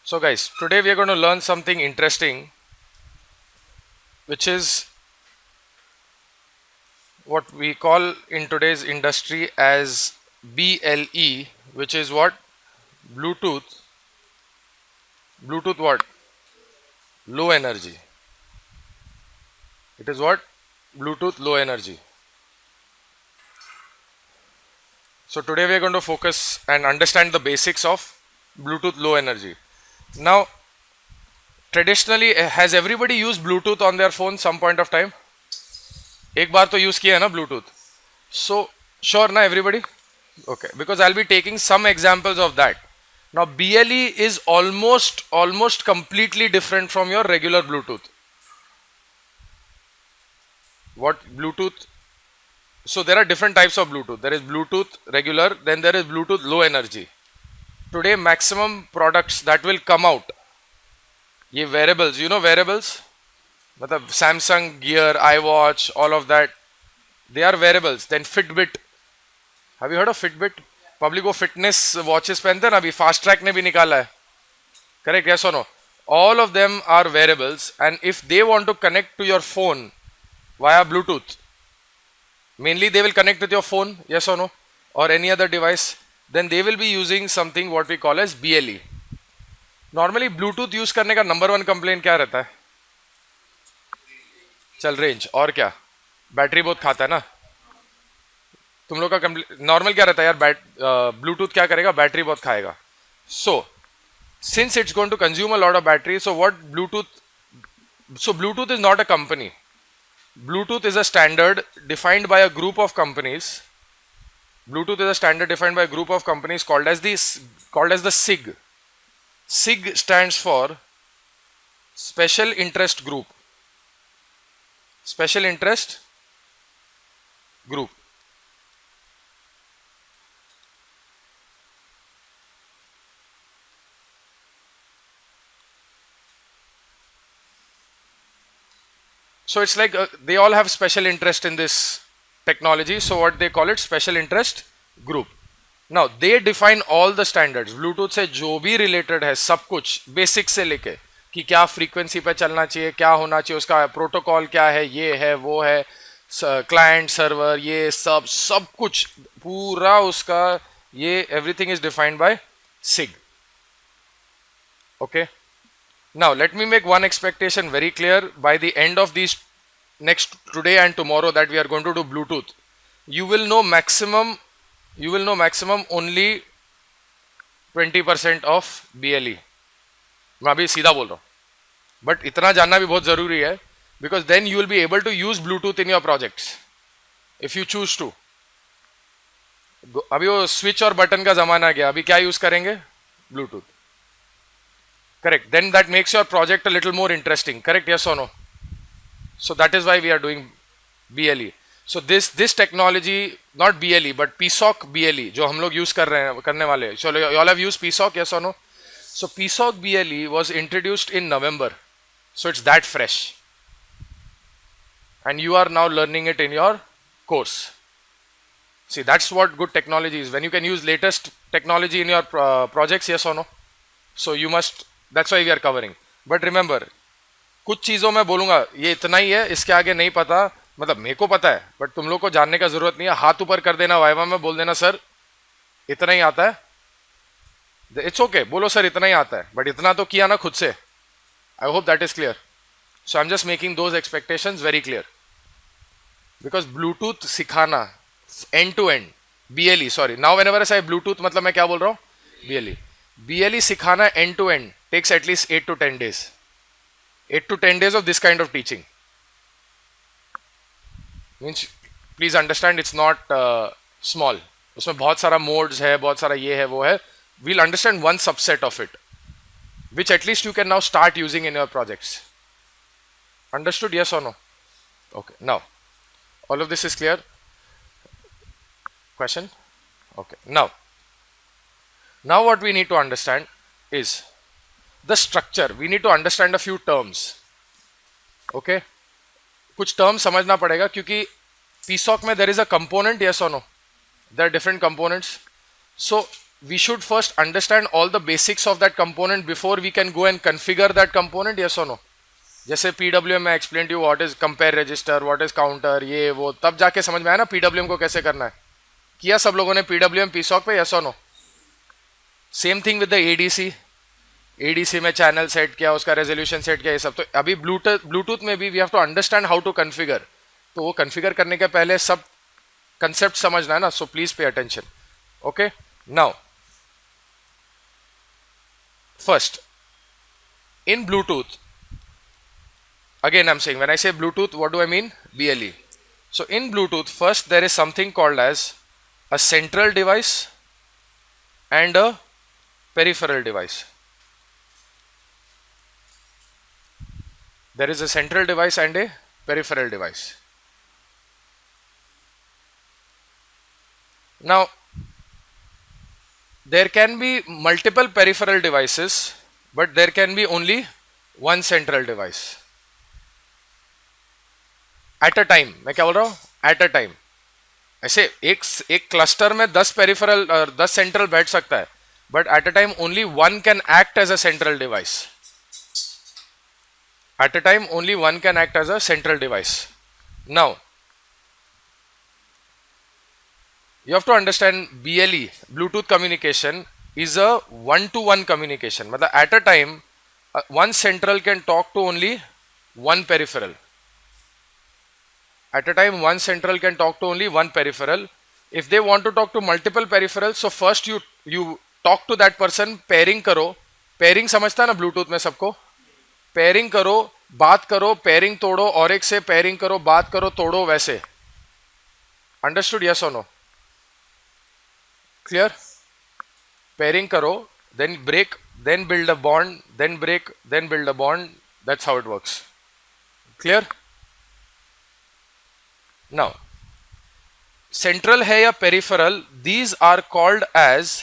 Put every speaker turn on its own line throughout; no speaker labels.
So guys, today we are going to learn something interesting, which is what we call in today's industry as BLE, which is what? Bluetooth. Bluetooth what? Low energy. It is what? Bluetooth low energy. So today we are going to focus and understand the basics of Bluetooth low energy. Now, traditionally, has everybody used Bluetooth on their phone some point of time? एक बार तो use किया है ना Bluetooth. So sure na everybody? Okay, because I'll be taking some examples of that. Now BLE is almost completely different from your regular Bluetooth. What Bluetooth? So there are different types of Bluetooth. There is Bluetooth regular, then there is Bluetooth low energy. Today maximum products that will come out, ये wearables, you know wearables? मतलब Samsung Gear, iWatch, all of that, they are wearables. Then Fitbit, have you heard of Fitbit? Public वो fitness watches पहनते हैं ना, अभी fast track ने भी निकाला है. करेक्ट, यस और no? All of them are wearables, and if they want to connect to your phone via Bluetooth, mainly they will connect with your phone, yes or no, or any other device, then they will be using something what we call as BLE. Normally Bluetooth use करने का number one complain क्या रहता है? चल range, और क्या? Battery बहुत खाता है ना. तुम लोग का नॉर्मल क्या रहता है यार? ब्लूटूथ क्या करेगा? बैटरी बहुत खाएगा. सो since it's going to consume a lot of battery, so Bluetooth is not a company. Bluetooth is a standard defined by a group of companies. Bluetooth is a standard defined by a group of companies called as the SIG. SIG stands for Special Interest Group. Special Interest Group. So it's like they all have special interest in this technology. So what they call it, special interest group. Now they define all the standards. Bluetooth से जो भी related है सब कुछ basic से लेके कि क्या फ्रीक्वेंसी पे चलना चाहिए, क्या होना चाहिए, उसका प्रोटोकॉल क्या है, ये है वो है, क्लाइंट सर्वर, ये सब कुछ पूरा उसका ये everything is defined by SIG. Okay. Now let me make one expectation very clear. By the end of these next today and tomorrow that we are going to do Bluetooth, you will know maximum only 20% of BLE. मैं अभी सीधा बोल रहा हूँ, but इतना जानना भी बहुत जरूरी है, because then you will be able to use Bluetooth in your projects if you choose to. अभी वो स्विच और बटन का जमाना गया, अभी क्या यूज करेंगे? Bluetooth. Correct. Then that makes your project a little more interesting. Correct? Yes or no? So that is why we are doing BLE. So this technology, not BLE but PSOC BLE, जो हम लोग use करने वाले हैं. So you all have used PSOC, yes or no? So PSOC BLE was introduced in November. So it's that fresh. And you are now learning it in your course. See, that's what good technology is. When you can use latest technology in your projects, yes or no? So you must, that's why we are covering. But remember, कुछ चीज़ों में बोलूँगा ये इतना ही है, इसके आगे नहीं पता, मतलब मेरे को पता है बट तुम लोग को जानने का जरूरत नहीं है. हाथ ऊपर कर देना वाइवा में, बोल देना सर इतना ही आता है. इट्स ओके, बोलो सर इतना ही आता है, बट इतना तो किया ना खुद से. I hope that is clear. So I am just making those expectations very clear, because Bluetooth सिखाना end to end BLE, sorry, now whenever I say Bluetooth मतलब मैं क्या बोल रहा हूँ? BLE सिखाना end to end takes at least 8 to 10 days. 8 to 10 days of this kind of teaching. Means please understand it's not small. उसमें बहुत सारा modes है, बहुत सारा ये है वो है. We'll understand one subset of it, which at least you can now start using in your projects. Understood? Yes or no? Okay. Now, all of this is clear? Question? Okay. Now what we need to understand is the structure. We need to understand a few terms. Okay, कुछ terms समझना पड़ेगा क्योंकि PSOC में there is a component, yes or no? There are different components. So we should first understand all the basics of that component before we can go and configure that component, yes or no? जैसे PWM में explain to you what is compare register, what is counter, ये वो, तब जाके समझ में आया ना PWM को कैसे करना है. किया सब लोगों ने PWM PSOC पे, yes or no? Same thing with the ADC. ADC में चैनल सेट किया, उसका रेजोल्यूशन सेट किया, ये सब. तो अभी ब्लूटूथ में भी we have to understand how to configure. तो वो कॉन्फ़िगर करने के पहले सब कंसेप्ट समझना है ना. So please pay attention. Okay, now first in Bluetooth, again I'm saying, when I say Bluetooth, what do I mean? BLE. So in Bluetooth, first there is something called as a central device and a peripheral device. There is a central device and a peripheral device. Now there can be multiple peripheral devices, but there can be only one central device at a time. मैं क्या बोल रहा हूँ? At a time. ऐसे एक cluster में 10 peripheral और 10 central बैठ सकता है, but at a time only one can act as a central device. At a time only one can act as a central device. Now you have to understand BLE, Bluetooth communication, is a one-to-one communication. मतलब at a time one central can talk to only one peripheral. At a time one central can talk to only one peripheral. If they want to talk to multiple peripherals, so first you talk to that person, pairing करो. Pairing समझता है ना Bluetooth में सबको? Pairing करो, बात करो, pairing तोड़ो, और एक से पेयरिंग करो, बात करो, तोड़ो, वैसे. अंडरस्टूड, यस और नो? क्लियर? पेयरिंग करो, then break, then build a bond, then break, then build a bond. That's how it works. Clear? Now central है या peripheral, these are called as,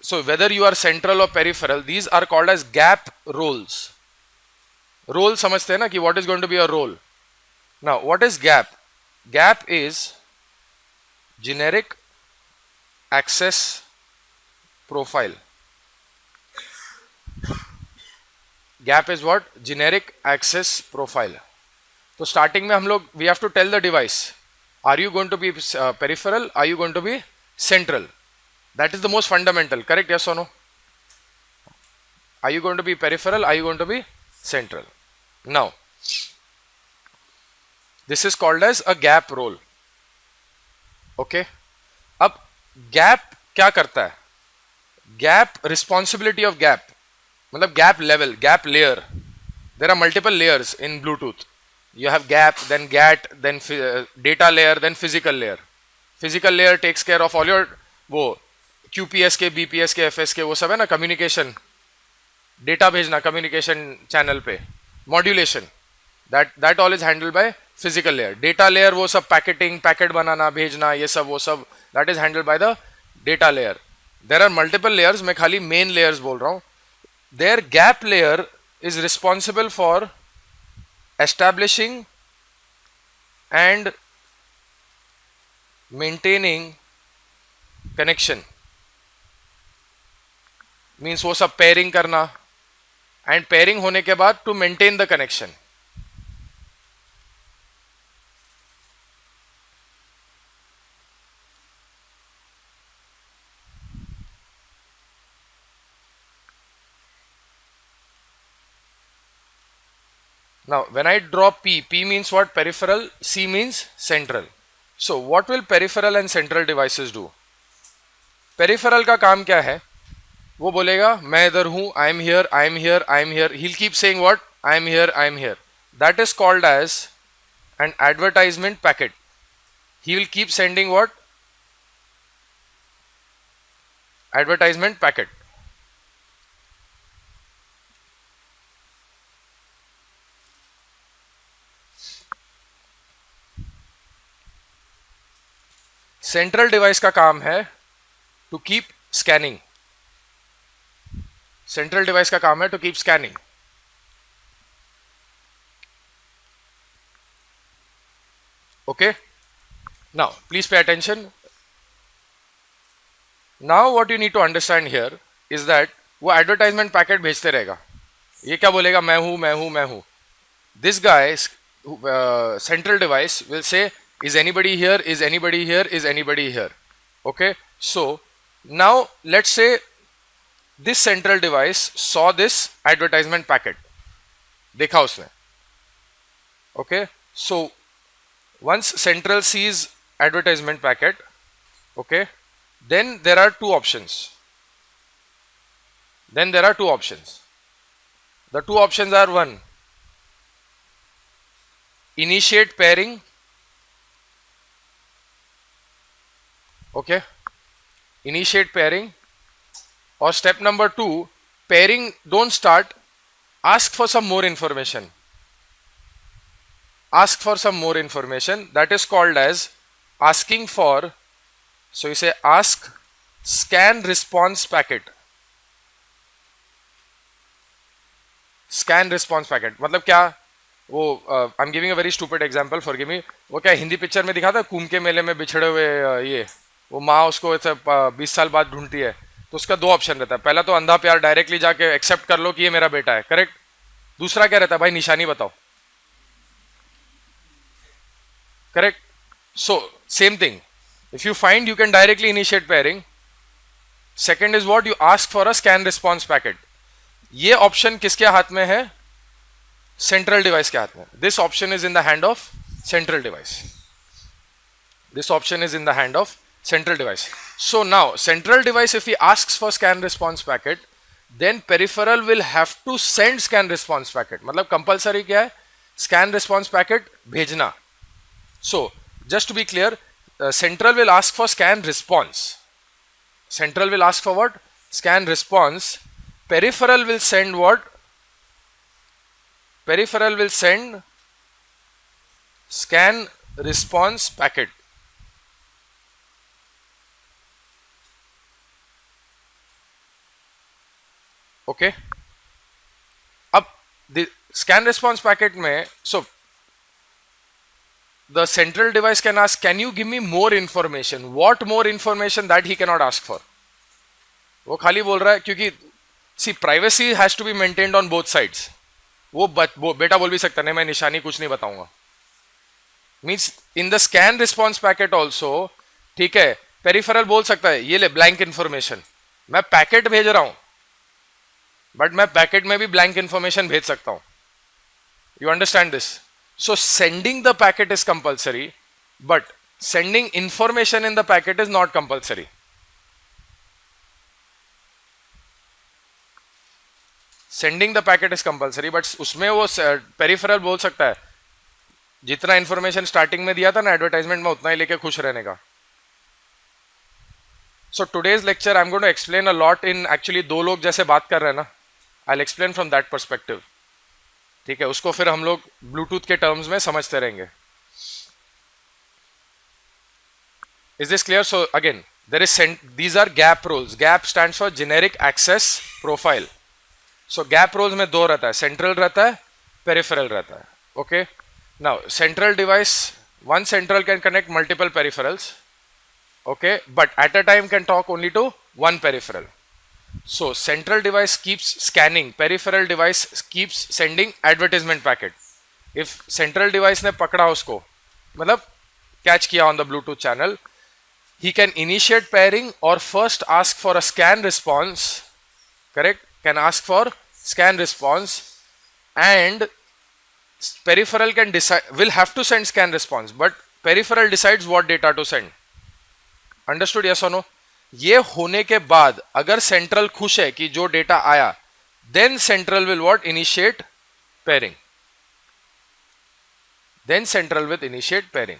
so whether you are central or peripheral, these are called as gap roles. Role समझते हैं ना कि what is going to be a role. Now what is gap? Gap is generic access profile. Gap is what? Generic access profile. तो starting में हम लोग we have to tell the device, are you going to be peripheral, are you going to be central? That is the most fundamental, correct? Yes or no? Are you going to be peripheral, are you going to be central? Now this is called as a gap role. Okay, अब gap क्या करता है? Gap, responsibility of gap, मतलब gap level, gap layer. There are multiple layers in Bluetooth. You have gap, then GAT, then data layer, then physical layer. Physical layer takes care of all your वो QPS के, BPS के, FS के, वो सब है ना, communication, data भेजना communication channel पे, modulation, that all is handled by physical layer. Data layer वो सब पैकेटिंग, पैकेट बनाना, भेजना, ये सब वो सब, that is handled by the data layer. There are multiple layers, मैं खाली मेन लेयर्स बोल रहा हूँ. There GAP layer is responsible for establishing and maintaining connection. Means वो सब पेयरिंग करना, एंड पेयरिंग होने के बाद to maintain the connection. Now when I draw P means what? Peripheral, C means central. So what will peripheral and central devices do? Peripheral का काम क्या है? वो बोलेगा मैं इधर हूं, I am here, I am here, I am here. He will keep saying what? I am here, I am here. That is called as an advertisement packet. He will keep sending what? Advertisement packet. Central device का काम है to keep scanning. Central device का काम है to keep scanning. Okay, now please pay attention. Now what you need to understand here is that वो advertisement packet भेजते रहेगा. ये क्या बोलेगा, मैं हूं मैं हूं मैं हूं. This guy, central device will say, is anybody here, is anybody here, is anybody here. Okay, so now let's say this central device saw this advertisement packet, देखा उसने. Okay, so once central sees advertisement packet, okay, then there are two options. The two options are: one, initiate pairing. Okay, initiate pairing. Or step number two, pairing don't start, ask for some more information. That is called as asking for. So you say ask scan response packet. Scan response packet मतलब क्या, वो I am giving a very stupid example, forgive me. वो क्या Hindi picture में दिखाता है, कुंभ के मेले में बिछड़े हुए ये वो माँ उसको 20 साल बाद ढूंढती है. तो उसका दो ऑप्शन रहता है. पहला तो अंधा प्यार, डायरेक्टली जाके एक्सेप्ट कर लो कि ये मेरा बेटा है, करेक्ट. दूसरा क्या रहता है, भाई निशानी बताओ, correct. So same thing, if you find you can directly initiate pairing. Second is what, you ask for a scan response packet. ये ऑप्शन किसके हाथ में है, सेंट्रल डिवाइस के हाथ में. This option is in the hand of central device. So now central device, if he asks for scan response packet, then peripheral will have to send scan response packet. मतलब compulsory क्या है, scan response packet भेजना. So just to be clear, central will ask for scan response. Central will ask for what? Scan response. Peripheral will send what? Peripheral will send scan response packet. Okay. अब the scan response packet में, so the central device can ask, can you give me more information? What more information? That he cannot ask for. वो खाली बोल रहा है क्योंकि see privacy has to be maintained on both sides. वो बेटा बोल भी सकता नहीं, मैं निशानी कुछ नहीं बताऊंगा. Means in the scan response packet also, ठीक है, पेरिफेरल बोल सकता है ये ले ब्लैंक इंफॉर्मेशन, मैं पैकेट भेज रहा हूं बट मैं पैकेट में भी ब्लैंक इंफॉर्मेशन भेज सकता हूं. You understand this? So sending the packet is compulsory but sending information in the packet is not compulsory. Sending the packet is compulsory but उसमें वो पेरिफेरल बोल सकता है जितना इंफॉर्मेशन स्टार्टिंग में दिया था ना एडवर्टाइजमेंट में, उतना ही लेके खुश रहने का. So today's lecture I am going to explain a lot in, actually दो लोग जैसे बात कर रहे हैं ना, I will explain from that perspective. ठीक है, उसको फिर हम लोग ब्लूटूथ के टर्म्स में समझते रहेंगे. Is this clear? So again there is, these are GAP roles. GAP stands for generic access profile. So GAP roles में दो रहता है, सेंट्रल रहता है, पेरिफेरल रहता है. Okay, now central device, one central can connect multiple peripherals, okay, but at a time can talk only to one peripheral. So central device keeps scanning, peripheral device keeps sending advertisement packet. If central device ने पकड़ा उसको, मतलब catch किया on the Bluetooth channel, he can initiate pairing or first ask for a scan response, correct, can ask for scan response, and peripheral can decide, will have to send scan response, but peripheral decides what data to send. Understood, yes और no? ये होने के बाद अगर central खुश है कि जो डेटा आया, then central will what? Initiate pairing. Then central will initiate pairing.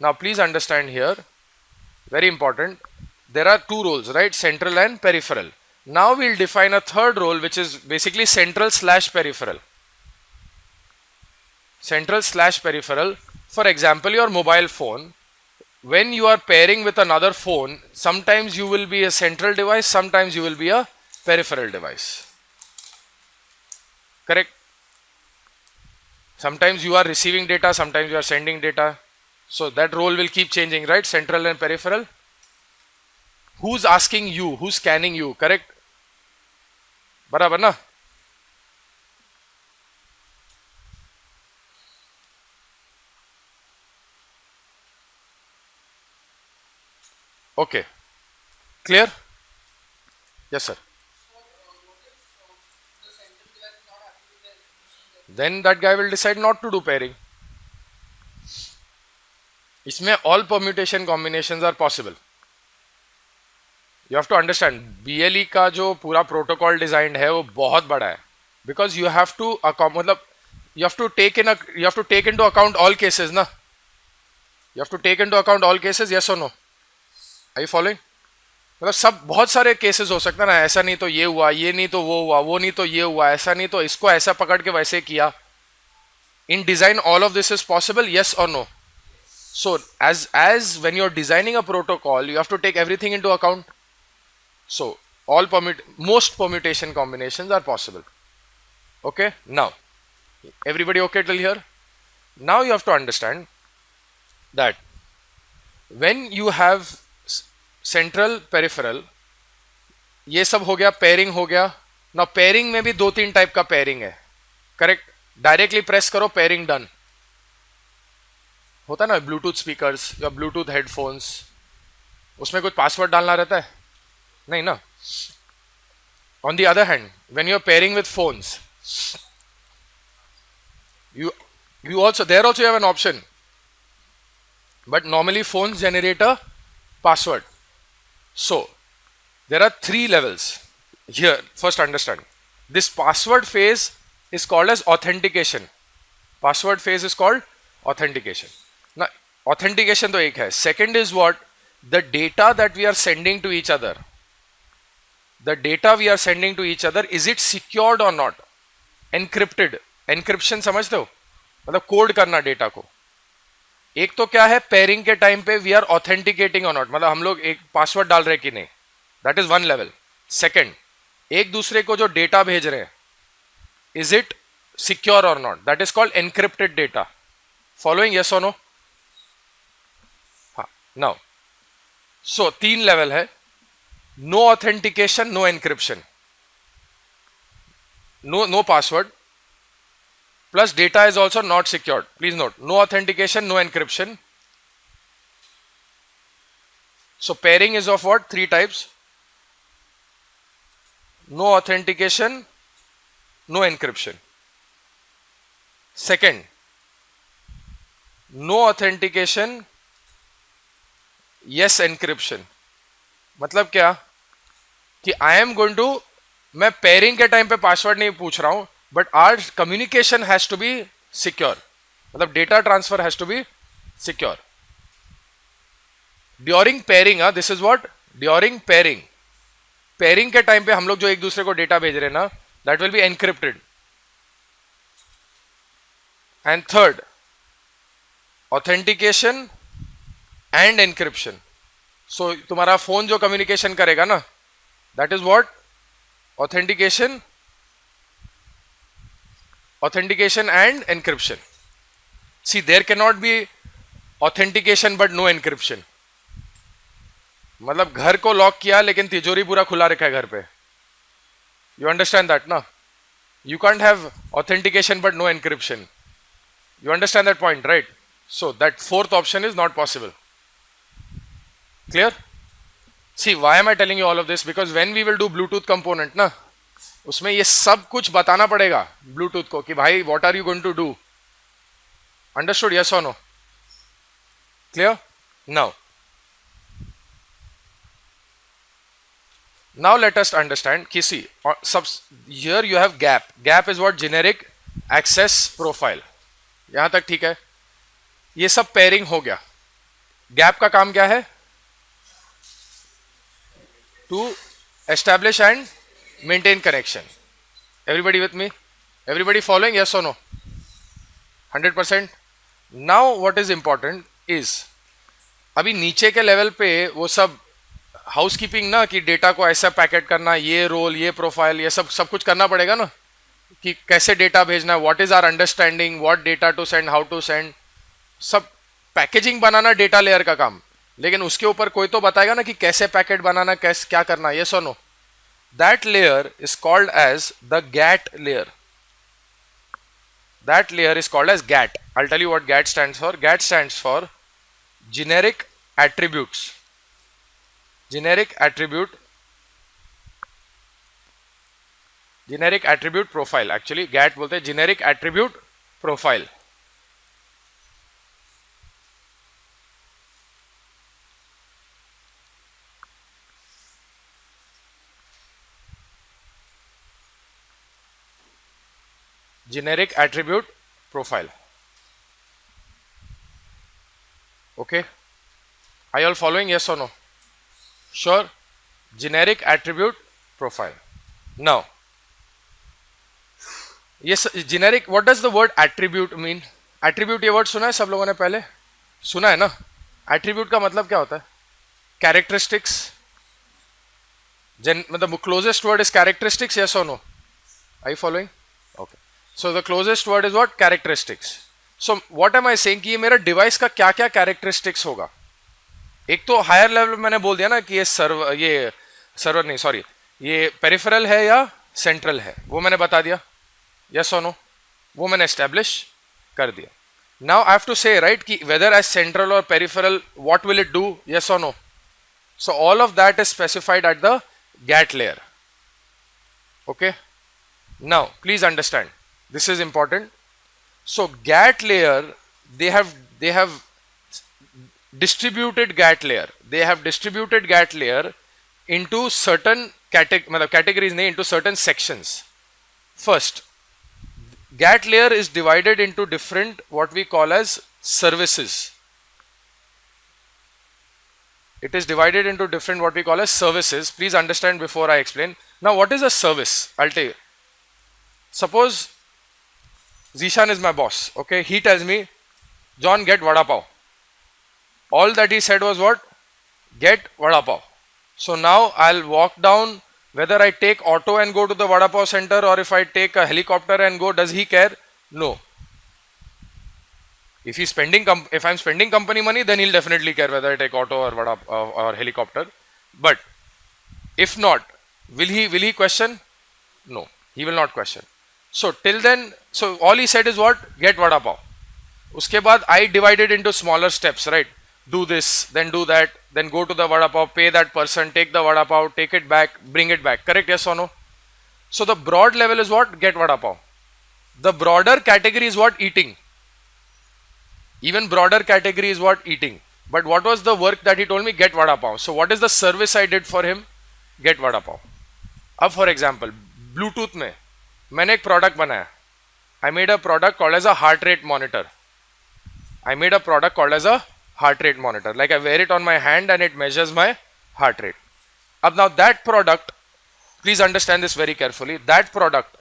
Now please understand here, very important, there are two roles, right? Central and peripheral. Now we'll define a third role which is basically central slash peripheral. Central slash peripheral. For example, your mobile phone, when you are pairing with another phone, sometimes you will be a central device, sometimes you will be a peripheral device, correct? Sometimes you are receiving data, sometimes you are sending data. So that role will keep changing, right? Central and peripheral. Who's asking you? Who's scanning you? Correct? बराबर ना? Okay. Clear? Yes, sir. Then that guy will decide not to do pairing. इसमें all permutation combinations are possible. You have to understand, BLE का जो पूरा protocol design है वो बहुत बड़ा है, बिकॉज यू हैव टू मतलब you have to take into account all cases ना. You have to take into account all cases, yes or no? Are you following? मतलब सब बहुत सारे केसेस हो सकते हैं ना, ऐसा नहीं तो ये हुआ, ये नहीं तो वो हुआ, वो नहीं तो ये हुआ, ऐसा नहीं तो इसको ऐसा पकड़ के वैसे किया. In design all of this is possible, yes or no? So as when you're designing a protocol, you have to take everything into account. So most permutation combinations are possible. Okay, now everybody okay till here? Now you have to understand that when you have central peripheral, ये सब हो गया, pairing हो गया. Now pairing में भी 2-3 type का pairing है, करेक्ट? डायरेक्टली प्रेस करो, pairing डन होता है ना. ब्लूटूथ स्पीकर्स या ब्लूटूथ हेडफोन्स, उसमें कुछ पासवर्ड डालना रहता है नहीं ना. On the other hand, when you are pairing with phones, you also there also you have an option, but normally phones generate a password. So there are 3 levels here. First understand, this password phase is called as authentication. Password phase is called authentication. Now authentication तो एक है. Second is what? The data that we are sending to each other. The data we are sending to each other, is it secured or not? Encrypted. Encryption समझते हो? मतलब code करना data को. एक तो क्या है, पेयरिंग के टाइम पे वी आर ऑथेंटिकेटिंग और नॉट, मतलब हम लोग एक पासवर्ड डाल रहे कि नहीं. That is one level. Second, एक दूसरे को जो डेटा भेज रहे हैं, इज इट सिक्योर और not? That is called encrypted data. Following, yes और नो? हाँ. नाउ सो 3 लेवल है. No authentication, no encryption, no password, plus data is also not secured. Please note, no authentication, no encryption. So pairing is of what? 3 types. No authentication, no encryption. Second, no authentication, yes encryption. मतलब क्या कि I am going to, मैं pairing के time पे password नहीं पूछ रहा हूं, but our communication has to be secure. मतलब data transfer has to be secure. During pairing, this is what? During pairing. Pairing के टाइम पे हम लोग जो एक दूसरे को डेटा भेज रहे हैं ना, that will be encrypted. And third, authentication and encryption. So तुम्हारा फोन जो communication करेगा ना, that is what? Authentication and encryption. See, there cannot be authentication but no encryption. मतलब घर को लॉक किया लेकिन तिजोरी पूरा खुला रखा है घर पे. You understand that ना? You can't have authentication but no encryption. You understand that point, right? So that 4th option is not possible. Clear? See, why am I telling you all of this? Because when we will do Bluetooth component ना, उसमें ये सब कुछ बताना पड़ेगा Bluetooth को कि भाई what are you going to do. Understood, yes और no? Clear? Now let us understand कि सी सब here you have GAP is what? Generic access profile. यहां तक ठीक है? ये सब पेयरिंग हो गया. गैप का काम क्या है? To establish and maintain connection. Everybody with me? Everybody following? Yes or no? 100%. Now what is important is, अभी नीचे के लेवल पे वो सब हाउसकीपिंग ना, कि डेटा को ऐसा पैकेट करना, ये रोल, ये प्रोफाइल, ये सब कुछ करना पड़ेगा ना. कि कैसे डेटा भेजना है, what is our understanding, what data to send, how to send, सब पैकेजिंग बनाना डेटा लेयर का काम। लेकिन उसके ऊपर कोई तो बताएगा ना कि कैसे पैकेट बनाना, कैसे क्या करना, ये सुनो। That layer is called as the GATT layer. That layer is called as GAT. I'll tell you what GAT stands for. GAT stands for generic attributes. Generic attribute profile. Actually GAT बोलते हैं generic attribute profile. Generic attribute profile. Okay, are you all following? Yes or no? Sure. Generic attribute profile. Now, yes, generic, what does the word attribute mean? Attribute ये word सुना है सब लोगों ने पहले? सुना है ना? Attribute का मतलब क्या होता है? Characteristics. मतलब closest word is characteristics, yes or no? Are you following? Okay. So the closest word is what? Characteristics. So what am I saying कि ये मेरा डिवाइस का क्या क्या कैरेक्टरिस्टिक्स होगा? एक तो हायर लेवल मैंने बोल दिया ना कि ये सर्वर नहीं, सॉरी, ये पेरिफेरल है या सेंट्रल है, वो मैंने बता दिया, यस और नो, वो मैंने एस्टेब्लिश कर दिया. Now I have to say right कि वेदर एज सेंट्रल और peripheral what will it do, yes और no. So all of that is specified at the GATT layer. Okay, now please understand, this is important. So GAT layer, they have distributed GAT layer, into certain categories nahi, into certain sections. First, GAT layer is divided into different what we call as services. It is divided into different what we call as services. Please understand before I explain. Now what is a service? I'll tell you. Suppose Zishan is my boss, okay, he tells me, John, get vada pav. All that he said was what? Get vada pav. So now I'll walk down, whether I take auto and go to the vada pav center or if I take a helicopter and go, does he care? No. If I'm spending company money, then he'll definitely care whether I take auto or vada or helicopter. But if not, will he question? No, he will not question. So till then, so all he said is what? Get vada pav. Uske baad I divided into smaller steps, right? Do this, then do that, then go to the vada pav, pay that person, take the vada pav, take it back, bring it back. Correct? Yes or no? So the broad level is what? Get vada pav. The broader category is what? Eating. Even broader category is what? Eating. But what was the work that he told me? Get vada pav. So what is the service I did for him? Get vada pav. अब for example, Bluetooth में मैंने एक product बनाया. I made a product called as a heart rate monitor. Like I wear it on my hand and it measures my heart rate. अब now that product, please understand this very carefully. That product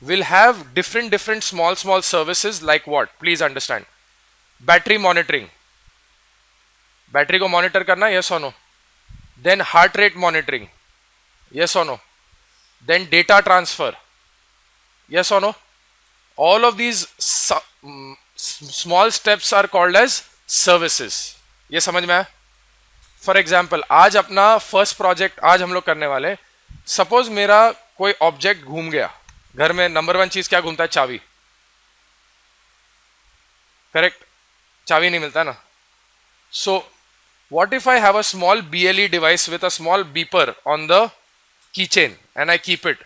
will have different small services like what? Please understand. Battery monitoring. Battery को monitor करना, yes or no? Then heart rate monitoring, yes or no? Then data transfer, yes or no? All of these small steps are called as services. ये समझ में आया? For example, आज अपना first project आज हम लोग करने वाले. Suppose मेरा कोई object घूम गया. घर में number one चीज क्या घूमता है? चाबी. Correct? चाबी नहीं मिलता ना. So what if I have a small BLE device with a small beeper on the keychain and I keep it,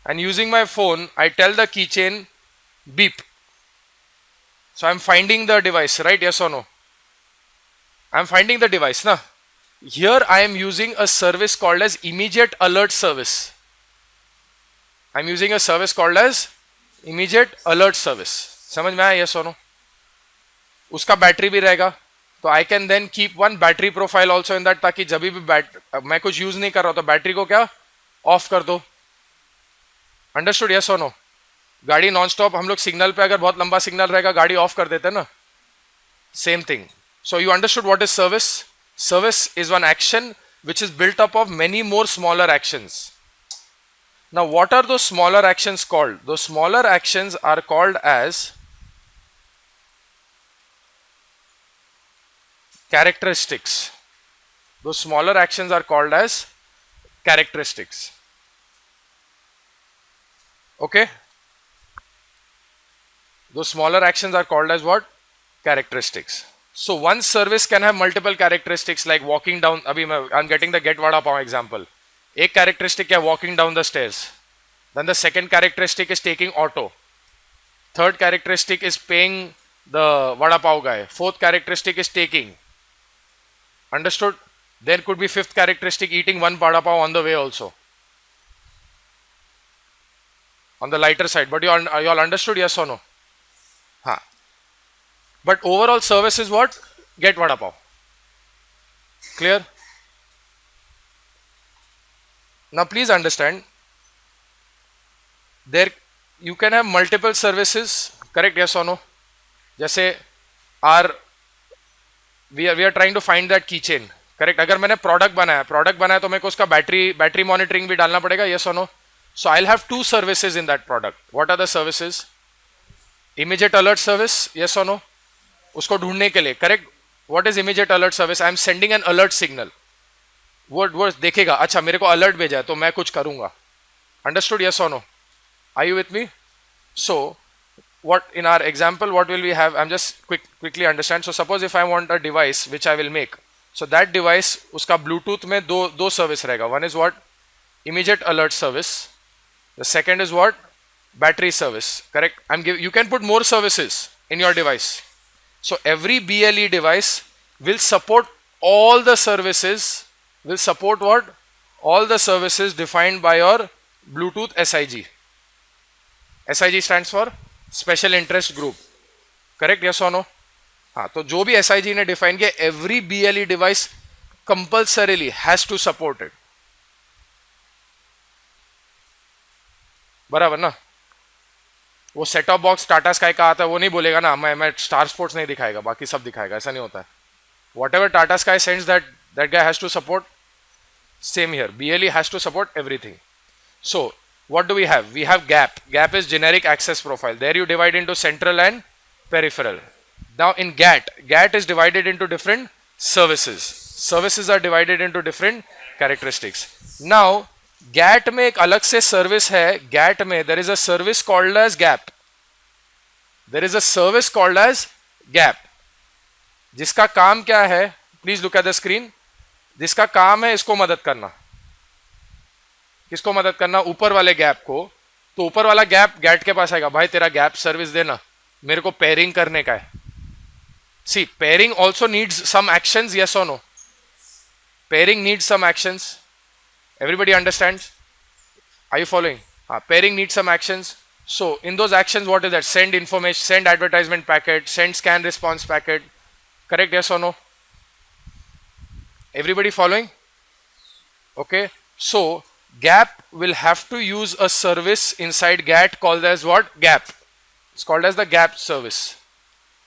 and using my phone I tell the keychain beep. So I'm finding the device, right? Yes or no? I'm finding the device, na? Here I am using a service called as immediate alert service. I'm using a service called as immediate alert service. समझ में आया? Yes or no? उसका battery भी रहेगा, तो I can then keep one battery profile also in that, ताकि जब भी मैं कुछ यूज नहीं कर रहा तो बैटरी को क्या ऑफ कर दो. अंडरस्टूड? यस और नो? गाड़ी नॉन स्टॉप हम लोग सिग्नल पे, अगर बहुत लंबा सिग्नल रहेगा गाड़ी ऑफ कर देते हैं ना. Same thing. So you understood what is service? Service is one action which is built up of many more smaller actions. Now, what are those smaller actions called? Those smaller actions are called as characteristics. Those smaller actions are called as characteristics. Okay? Those smaller actions are called as what? Characteristics. So one service can have multiple characteristics like walking down. I'm getting the get vada pav example. एक characteristic है walking down the stairs. Then the second characteristic is taking auto. Third characteristic is paying the vada pav guy. Fourth characteristic is taking. Understood? There could be fifth characteristic eating one vada pav on the way also. On the lighter side. But you all understood, yes or no? Huh. But overall service is what? Get vada pav. Clear? Now please understand, there you can have multiple services, correct, yes or no? जैसे we are trying to find that keychain, correct? अगर मैंने product बनाया तो मेरे को उसका battery monitoring भी डालना पड़ेगा, yes or no? So I'll have two services in that product. What are the services? Immediate alert service, yes or no? उसको ढूंढने के लिए, correct? What is immediate alert service? I am sending an alert signal. वो देखेगा, अच्छा मेरे को alert भेजा है तो मैं कुछ करूंगा. Understood, yes or no? Are you with me? So what in our example, what will we have? I'm just quickly understand. So suppose if I want a device which I will make, so that device उसका Bluetooth में दो service रहेगा. One is what? Immediate alert service. The second is what? Battery service. Correct? You can put more services in your device. So every BLE device will support all the services. Will support what? All the services defined by your Bluetooth SIG. SIG stands for Special Interest Group. Correct? Yes or no? हाँ, तो जो भी SIG ने define किया, every BLE device compulsorily has to support it. बराबर ना? वो set top box Tata sky का आता है, वो नहीं बोलेगा ना मैं स्टार स्पोर्ट्स नहीं दिखाएगा, बाकी सब दिखाएगा, ऐसा नहीं होता है. Whatever Tata Sky sends, that guy has to support. Same here, BLE has to support everything. So what do we have? We have GAP. GAP is generic access profile. There you divide into central and peripheral. Now in GAT is divided into different services. Services are divided into different characteristics. Now GAT में एक अलग से service है. GAT में there is a service called as GAP. There is a service called as GAP. जिसका काम क्या है? Please look at the screen. जिसका काम है इसको मदद करना. किसको मदद करना? ऊपर वाले गैप को. तो ऊपर वाला गैप गैट के पास आएगा, भाई तेरा गैप सर्विस देना, मेरे को पेयरिंग करने का है. See pairing also needs some actions, yes और no? Pairing needs some actions. Everybody understands? Are you following? हाँ, pairing needs some actions. So in those actions, what is that? Send information, send advertisement packet, send scan response packet. Correct? Yes or no? Everybody following? Okay. So GAP will have to use a service inside GAT called as what? GAP. It's called as the GAP service.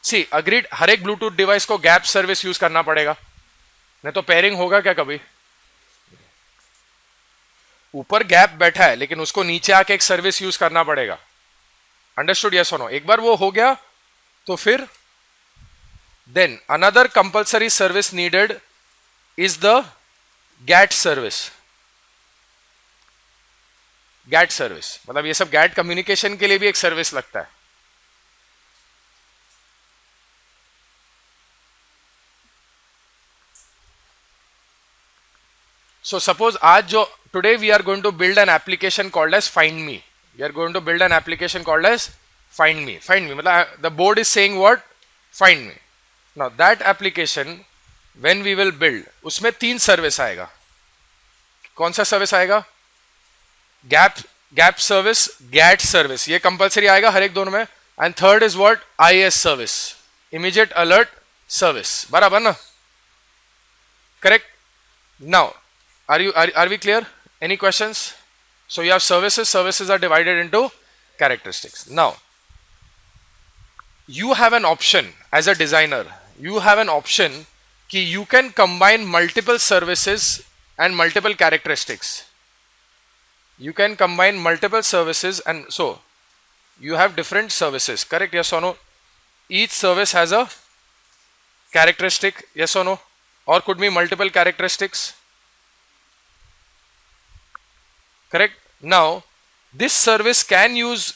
See, agreed. हर एक Bluetooth device को GAP service use करना पड़ेगा. नहीं तो pairing होगा क्या कभी? ऊपर गैप बैठा है लेकिन उसको नीचे आके एक सर्विस यूज करना पड़ेगा. अंडरस्टूड? यस और नो? एक बार वो हो गया तो फिर then another compulsory service needed is the GATT service. GATT service मतलब ये सब गैट कम्युनिकेशन के लिए भी एक सर्विस लगता है. So suppose आज जो today we are going to build an application called as Find Me. We are going to build an application called as Find Me. Find Me मतलब the board is saying what? Find Me. Now that application when we will build उसमें 3 service आएगा. कौन सा service आएगा? Gap service, GATT service, ये compulsory आएगा हर एक दोनों में. And third is what? IAS service, immediate alert service. बराबर ना? Correct? Now are we clear? Any questions? So you have services are divided into characteristics. Now you have an option as a designer, you have an option कि you can combine multiple services and multiple characteristics. you can combine multiple services, and so you have different services, correct? Yes or no? Each service has a characteristic, yes or no? Or could be multiple characteristics, correct? Now this service can use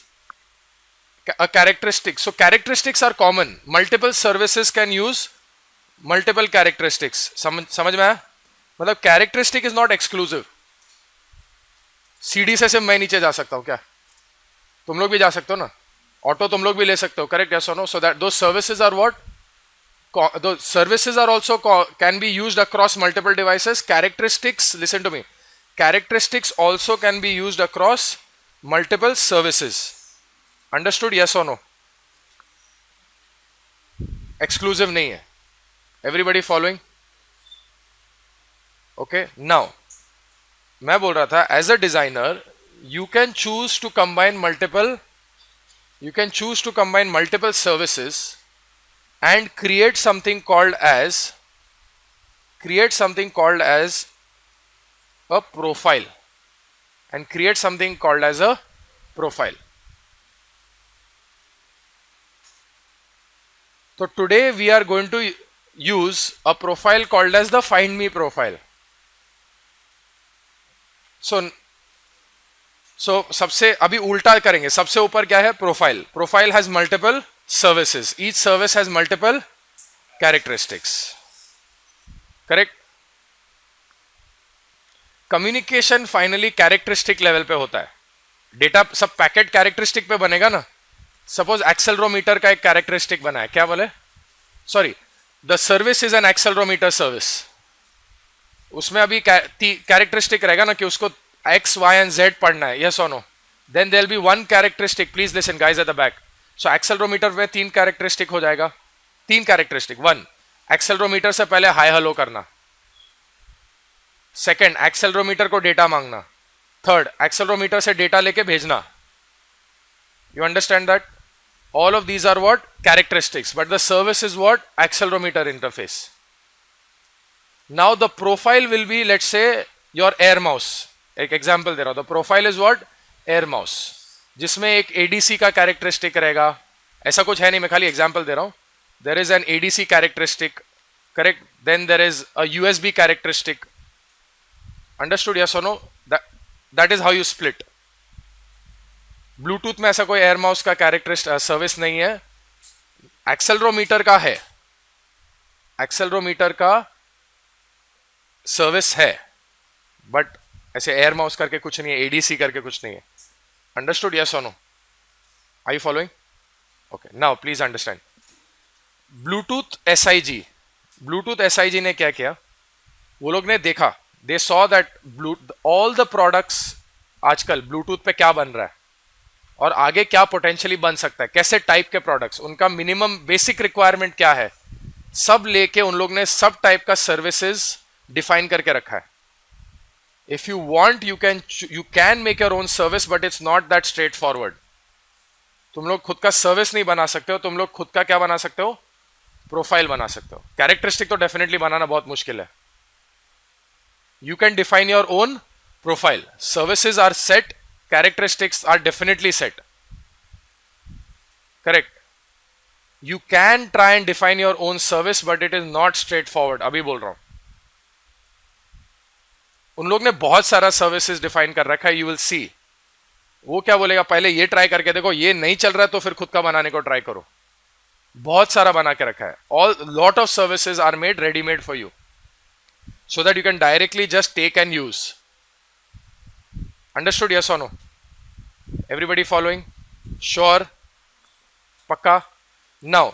a characteristic, so characteristics are common, multiple services can use multiple characteristics. समझ में आया? मतलब characteristic is not exclusive. सीढ़ी से सिर्फ मैं नीचे जा सकता हूँ क्या? तुम लोग भी जा सकते हो ना, ऑटो तुम लोग भी ले सकते हो, करेक्ट? यस और no? So that those services are what, those services are also can be used across multiple devices. Characteristics, listen to me, characteristics also can be used across multiple services. Understood? Yes or no? Exclusive नहीं है. Everybody following? Okay. Now मैं बोल रहा था, as a designer you can choose to combine multiple services and create something called as a profile, So today we are going to use a profile called as the find me profile. So सबसे अभी उल्टा करेंगे, सबसे ऊपर क्या है? Profile has multiple services, each service has multiple characteristics, correct? Communication finally characteristic level पे होता है, डेटा सब पैकेट कैरेक्टरिस्टिक पे बनेगा ना. सपोज एक्सेलरोमीटर का एक कैरेक्टरिस्टिक बना है, क्या बोले? Sorry, the service is an accelerometer service. उसमें अभी कैरेक्टरिस्टिक रहेगा ना कि उसको X, Y and Z पढ़ना है, yes or no? Then there will be one characteristic. Please listen guys at the back. So accelerometer में 3 कैरेक्टरिस्टिक हो जाएगा. 3 कैरेक्टरिस्टिक. 1, एक्सेलरोमीटर से पहले हाई हेलो करना. 2, एक्सेलरोमीटर को डेटा मांगना. 3, एक्सेलरोमीटर से डेटा लेके भेजना. You understand that? All of these are what? Characteristics. But the service is what? Accelerometer interface. Now the profile will be, let's say, your air mouse. एक example दे रहा हूं. The profile is what? Air mouse, जिसमें एक ADC का characteristic रहेगा. ऐसा कुछ है नहीं, मैं खाली एग्जाम्पल दे रहा हूं. There is an ADC characteristic, correct? Then there is a USB characteristic. Understood? Yes और no? That is how you split. Bluetooth में ऐसा कोई एयर माउस का कैरेक्टरिस्टिक सर्विस नहीं है. एक्सेलरोमीटर का है, एक्सेलरोमीटर का सर्विस है, बट ऐसे एयर माउस करके कुछ नहीं है, एडीसी करके कुछ नहीं है. अंडरस्टूड? यस और no? Are you following? Okay, now please understand. Bluetooth SIG ने क्या किया? वो लोग ने देखा, they saw that all the products आजकल ब्लूटूथ पे क्या बन रहा है और आगे क्या पोटेंशियली बन सकता है, कैसे टाइप के प्रोडक्ट्स, उनका मिनिमम बेसिक रिक्वायरमेंट क्या है, सब लेके उन लोग ने सब टाइप का सर्विसेज डिफाइन करके रखा है. If you want, you can make your own service, but it's not that straightforward. तुम लोग खुद का सर्विस नहीं बना सकते हो, तुम लोग खुद का क्या बना सकते हो? प्रोफाइल बना सकते हो. कैरेक्टरिस्टिक तो डेफिनेटली बनाना बहुत मुश्किल है. You can define your own profile. Services are set, characteristics are definitely set. Correct? You can try and define your own service, but it is not straightforward. अभी बोल रहा हूं. उन लोग ने बहुत सारा सर्विसेज डिफाइन कर रखा है. You will see. वो क्या बोलेगा? पहले ये ट्राई करके देखो, ये नहीं चल रहा है तो फिर खुद का बनाने को ट्राई करो. बहुत सारा बना के रखा है. All lot of services are made readymade for you, so that you can directly just take and use. Understood? Yes और नो? Everybody following? श्योर? पक्का? नाउ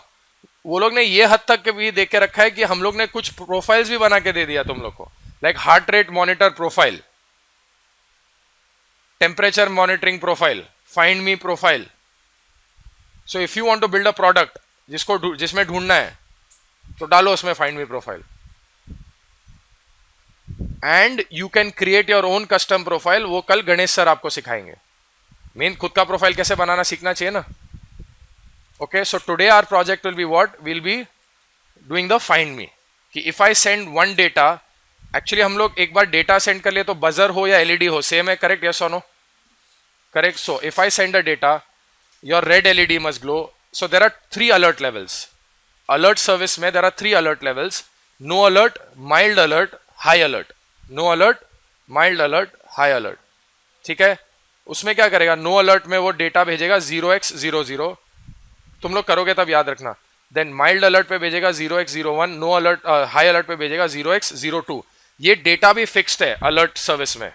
वो लोग ने ये हद तक भी देख के रखा है कि हम लोग ने कुछ प्रोफाइल्स भी बना के दे दिया तुम लोग को, like heart rate monitor profile, temperature monitoring profile, find me profile. So if you want to build a product जिसमें ढूंढना है तो डालो उसमें find me profile, and you can create your own custom profile. वो कल गणेश सर आपको सिखाएंगे. मेन खुद का प्रोफाइल कैसे बनाना सीखना चाहिए ना. Okay, so today our project will be what? We'll be doing the find me. कि if I send one data, actually हम लोग एक बार डेटा सेंड कर लिए तो बजर हो या एलईडी हो, सेम है, करेक्ट? यस और no? correct? So if I send a data, your red LED must glow. So there are 3 alert levels. Alert service में there are 3 alert levels: no alert, mild alert, high alert. No alert, mild alert, high alert. ठीक है? उसमें क्या करेगा? No alert में वो data भेजेगा 0x00, तुम लोग करोगे तब याद रखना. देन माइल्ड अलर्ट पे भेजेगा 0x01, no alert high alert पे भेजेगा 0x02. ये डेटा भी फिक्स्ड है अलर्ट सर्विस में,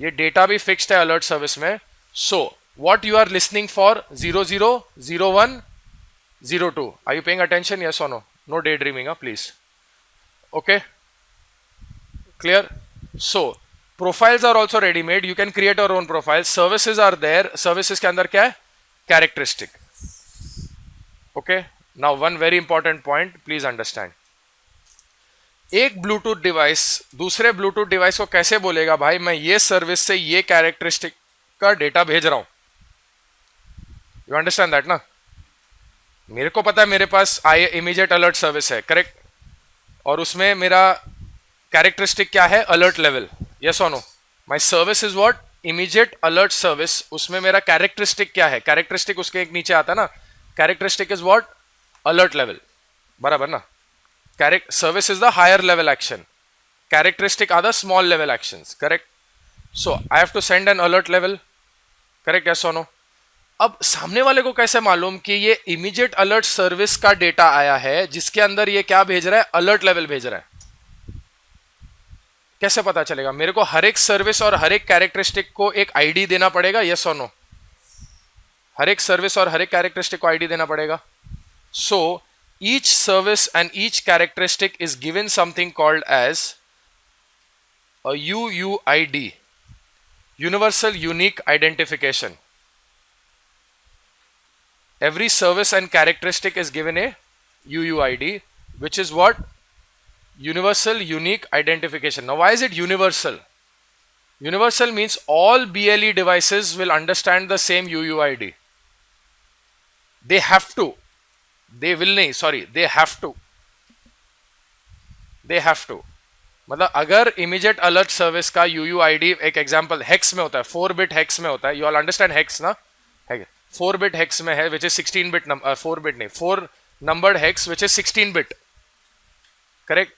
ये डेटा भी फिक्स्ड है अलर्ट सर्विस में. So what you are listening for 00, 01, 02. Are you paying attention? Yes और no? No day dreaming please. Okay, clear? So profiles are also ready made, you can create your own profile. Services are there. Services के अंदर क्या है? Characteristic. Okay, now one very important point, please understand. एक Bluetooth device दूसरे Bluetooth device को कैसे बोलेगा भाई मैं ये सर्विस से ये कैरेक्टरिस्टिक का डेटा भेज रहा हूं? यू अंडरस्टैंड दैट ना? मेरे को पता है मेरे पास इमीडिएट अलर्ट सर्विस है, करेक्ट? और उसमें मेरा कैरेक्टरिस्टिक क्या है? Alert level. यस और no? My service is what? Immediate alert service. उसमें मेरा कैरेक्टरिस्टिक क्या है? कैरेक्टरिस्टिक उसके एक नीचे आता है ना. Characteristic is what? Alert level. बराबर ना? Service is the higher level action, characteristic are the small level actions, correct? So I have to send an alert level, correct? Yes और नो? अब सामने वाले को कैसे मालूम कि ये इमीडिएट अलर्ट सर्विस का डेटा आया है जिसके अंदर ये क्या भेज रहा है? अलर्ट लेवल भेज रहा है. कैसे पता चलेगा? मेरे को हर एक सर्विस और हर एक कैरेक्टरिस्टिक को एक आईडी देना पड़ेगा. यस और नो? हर एक सर्विस और हर एक कैरेक्टरिस्टिक को आईडी देना पड़ेगा. So each service and each characteristic is given something called as a UUID, universal unique identification. Every service and characteristic is given a UUID, which is what? Universal unique identification. Now why is it universal? Universal means all BLE devices will understand the same UUID. They have to. They will नहीं, sorry, they have to. They have to. मतलब अगर immediate alert service का UUID, एक example hex में होता है, 4-bit hex में होता है. You all understand hex ना? 4-bit hex में है, which is 16-bit 4-bit नहीं, 4 numbered hex which is 16-bit, correct?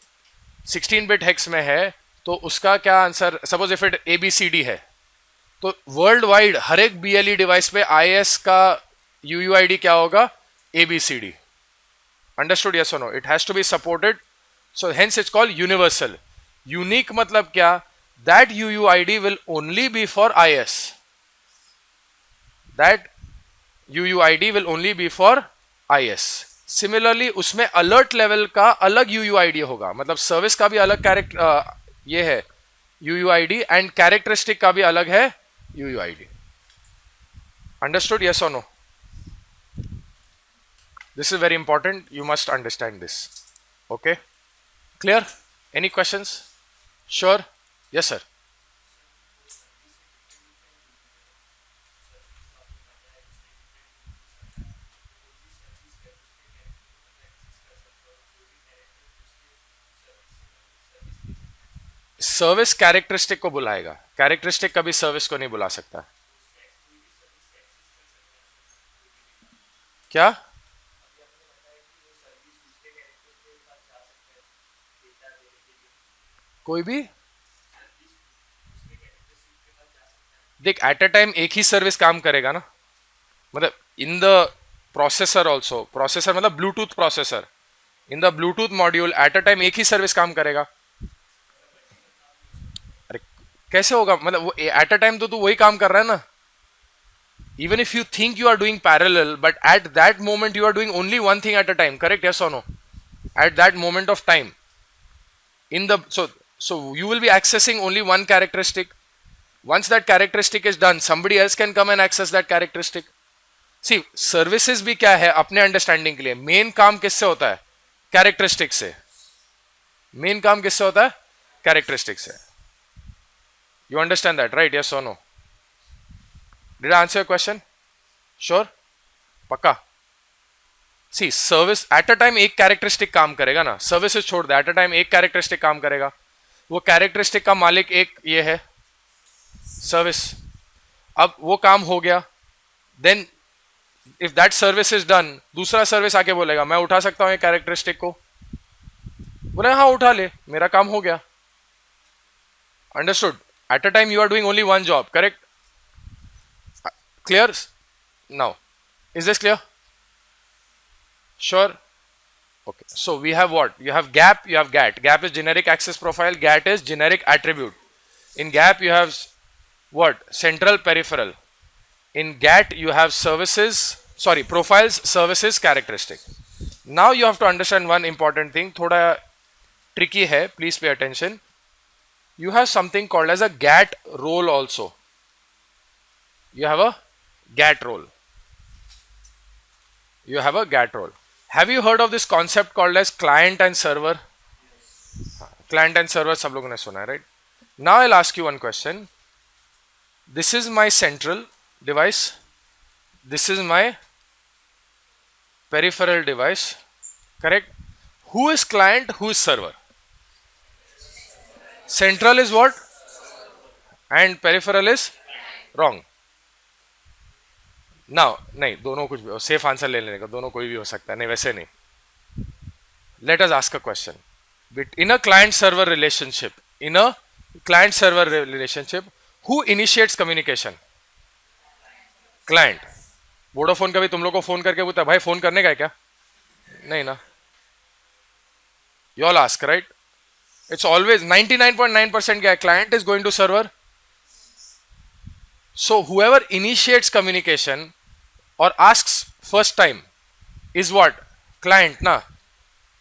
16-bit hex में है तो उसका क्या answer? Suppose if it ABCD है तो वर्ल्ड वाइड हर एक BLE डिवाइस पे IS का UUID क्या होगा? ABCD. अंडरस्टूड? यस और no? It has to be supported, so hence it's called universal. Unique मतलब क्या? That UUID will only be for IS. That UUID will only be for IS. Similarly, उसमें alert level का अलग UUID होगा, मतलब service का भी अलग कैरेक्टर ये है UUID एंड कैरेक्टरिस्टिक का भी अलग है UUID. अंडरस्टूड? यस और no? This is very important, you must understand this. Okay, clear? Any questions? Sure? Yes sir. Service characteristic को बुलाएगा, कैरेक्टरिस्टिक कभी सर्विस को नहीं बुला सकता. क्या? कोई भी देख, एट अ टाइम एक ही सर्विस काम करेगा ना. मतलब in the processor also, processor मतलब Bluetooth processor, in the Bluetooth module at a time एक ही सर्विस काम करेगा. कैसे होगा? मतलब वो एट अ टाइम तो तू वही काम कर रहा है ना. Even if you think you are doing parallel, but at that moment you are doing only one thing at a time, correct? Yes और no? At that moment of time in the so you will be accessing only one characteristic. Once that characteristic is done, somebody else can come and access that characteristic. See, services भी क्या है अपने understanding के लिए, main काम किससे होता है? कैरेक्टरिस्टिक से. मेन काम किससे होता है? कैरेक्टरिस्टिक से. You understand that, right? Yes or no? Did I answer your question? Sure? पक्का? See, service eight a time एक कैरेक्टरिस्टिक काम करेगा ना. सर्विसेज छोड़ दे, एट अ टाइम एक कैरेक्टरिस्टिक काम करेगा. वो कैरेक्टरिस्टिक का मालिक एक ये है सर्विस, अब वो काम हो गया, then if that service is done, दूसरा सर्विस आके बोलेगा मैं उठा सकता हूं ये कैरेक्टरिस्टिक को, बोले हाँ उठा ले, मेरा काम हो गया. Understood? At a time you are doing only one job, correct? Clear now? Is this clear? Sure? Okay, so we have what? You have GAP, you have GAT. GAP is generic access profile, GAT is generic attribute. In GAP you have what? Central, peripheral. In GAT you have services, sorry, profiles, services, characteristic. Now you have to understand one important thing, thoda tricky hai, please pay attention. You have something called as a GAT role also. You have a GAT role. You have a GAT role. Have you heard of this concept called as client and server? Client and server सब लोगों ने सुना है, right? Now I'll ask you one question. This is my central device. This is my peripheral device. Correct? Who is client? Who is server? Central is what? And peripheral is wrong. Now नहीं, दोनों कुछ भी, safe answer ले लेने का, दोनों कोई भी हो सकता है, नहीं वैसे नहीं. Let us ask a question. In a client server relationship, in a client server relationship, who initiates communication? Client. Vodafone का भी तुम लोग को फोन करके पूछता भाई फोन करने का है क्या? नहीं ना. You all ask, right? It's always 99.9% क्या है? Client is going to server. So whoever initiates communication or asks first time is what? Client ना.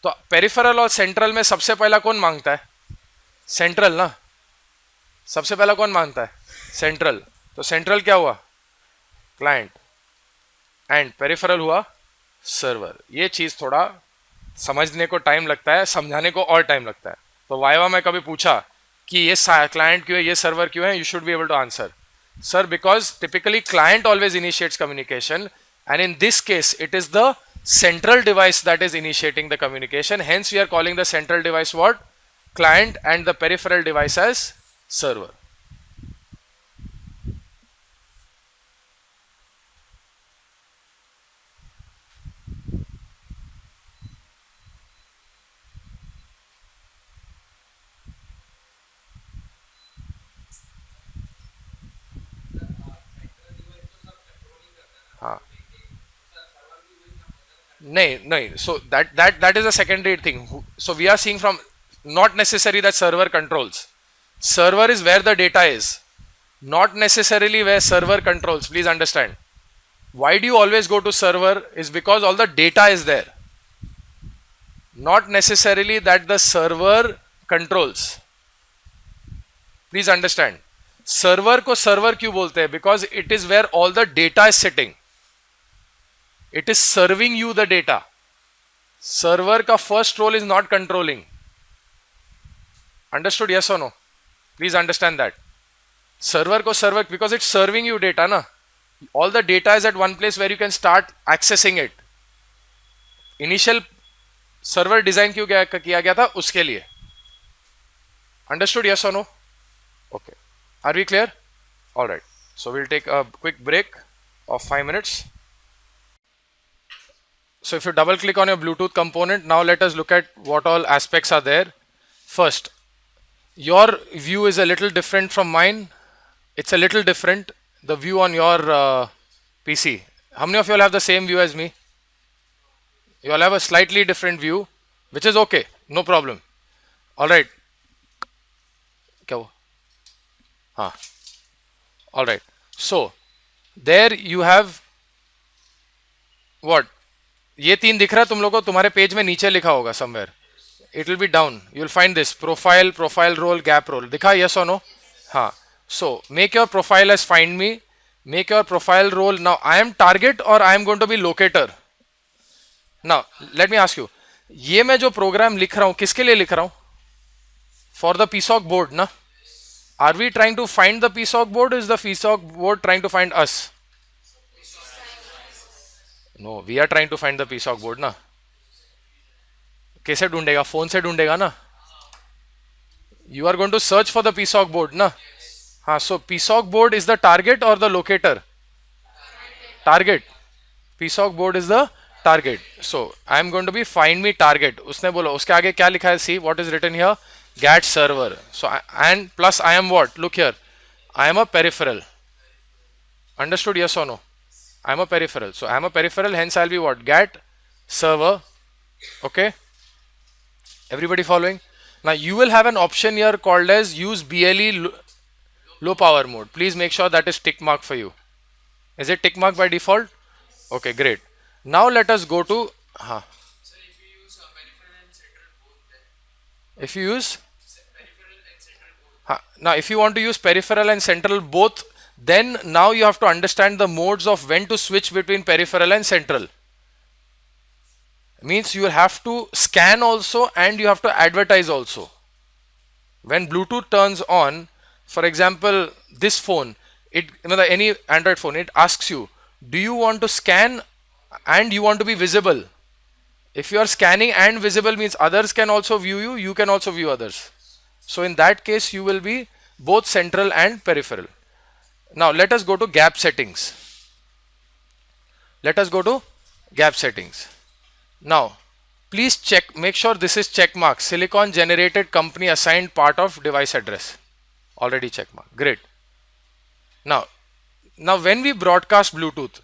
तो peripheral और central में सबसे पहला कौन मांगता है? Central ना. सबसे पहला कौन मांगता है? Central. तो central क्या हुआ? Client. And peripheral हुआ server. ये चीज थोड़ा समझने को टाइम लगता है, समझाने को और टाइम लगता है. तो वाइवा में कभी पूछा कि ये क्लाइंट क्यों है, ये सर्वर क्यों है, you should be able to answer. Sir, because typically client always initiates communication, and in this case it is the central device that is initiating the communication, hence we are calling the central device what? Client, and the peripheral device as server. हाँ नहीं, so that is a secondary thing. So we are seeing from, not necessary that server controls. Server is where the data is, not necessarily where server controls. Please understand. Why do you always go to server? Is because all the data is there, not necessarily that the server controls. Please understand. Server को server क्यों बोलते हैं? Because it is where all the data is sitting. It is serving you the data. Server का first role is not controlling. Understood? Yes और no? Please understand that. Server को server, because it's serving you data ना. All the data is at one place where you can start accessing it. Initial server design क्यों किया गया था? उसके लिए. Understood? Yes और no? Okay. Are we clear? All right. So we'll take a quick break of 5 minutes. So if you double click on your Bluetooth component, now let us look at what all aspects are there. First, your view is a little different from mine. It's a little different. The view on your PC. How many of you all have the same view as me? You all have a slightly different view, which is okay. No problem. All right. क्या हुआ? हाँ. All right. So there you have what? ये तीन दिख रहा है तुम लोगों को? तुम्हारे पेज में नीचे लिखा होगा somewhere. It will be down. You will find this profile, profile role, gap role. दिखा? Yes or no? हाँ. So make your profile as find me. Make your profile role. Now I am target or I am going to be locator. Now let me ask you. ये मैं जो programme लिख रहा हूँ किसके लिए लिख रहा हूँ? For the PSOC board ना? Are we trying to find the PSOC board? Is the PSOC board trying to find us? No, we are trying to find the PSOC board ना. कैसे ढूंढेगा? फोन से ढूंढेगा ना. You are going to search for the PSOC board ना. हाँ, so PSOC board is the target or the locator? Target. PSOC board is the target. So I am going to be find me target. उसने बोला उसके आगे क्या लिखा है? See what is written here? GAT server. So and plus I am what? Look here. I am a peripheral. Understood? Yes or no? I am a peripheral. So I am a peripheral. Hence I'll be what? GAT server. Okay. Everybody following? Now you will have an option here called as use BLE low power mode. Please make sure that is tick mark for you. Is it tick mark by default? Okay, great. Now let us go to if you use now if you want to use peripheral and central both, then now you have to understand the modes of when to switch between peripheral and central. Means you have to scan also and you have to advertise also. When Bluetooth turns on, for example, this phone, any Android phone, it asks you, do you want to scan and you want to be visible? If you are scanning and visible means others can also view you, you can also view others. So in that case, you will be both central and peripheral. Now let us go to gap settings. Let us go to gap settings. Now, please check, make sure this is check mark. Silicon generated company assigned part of device address. Already check mark. Great. Now when we broadcast Bluetooth,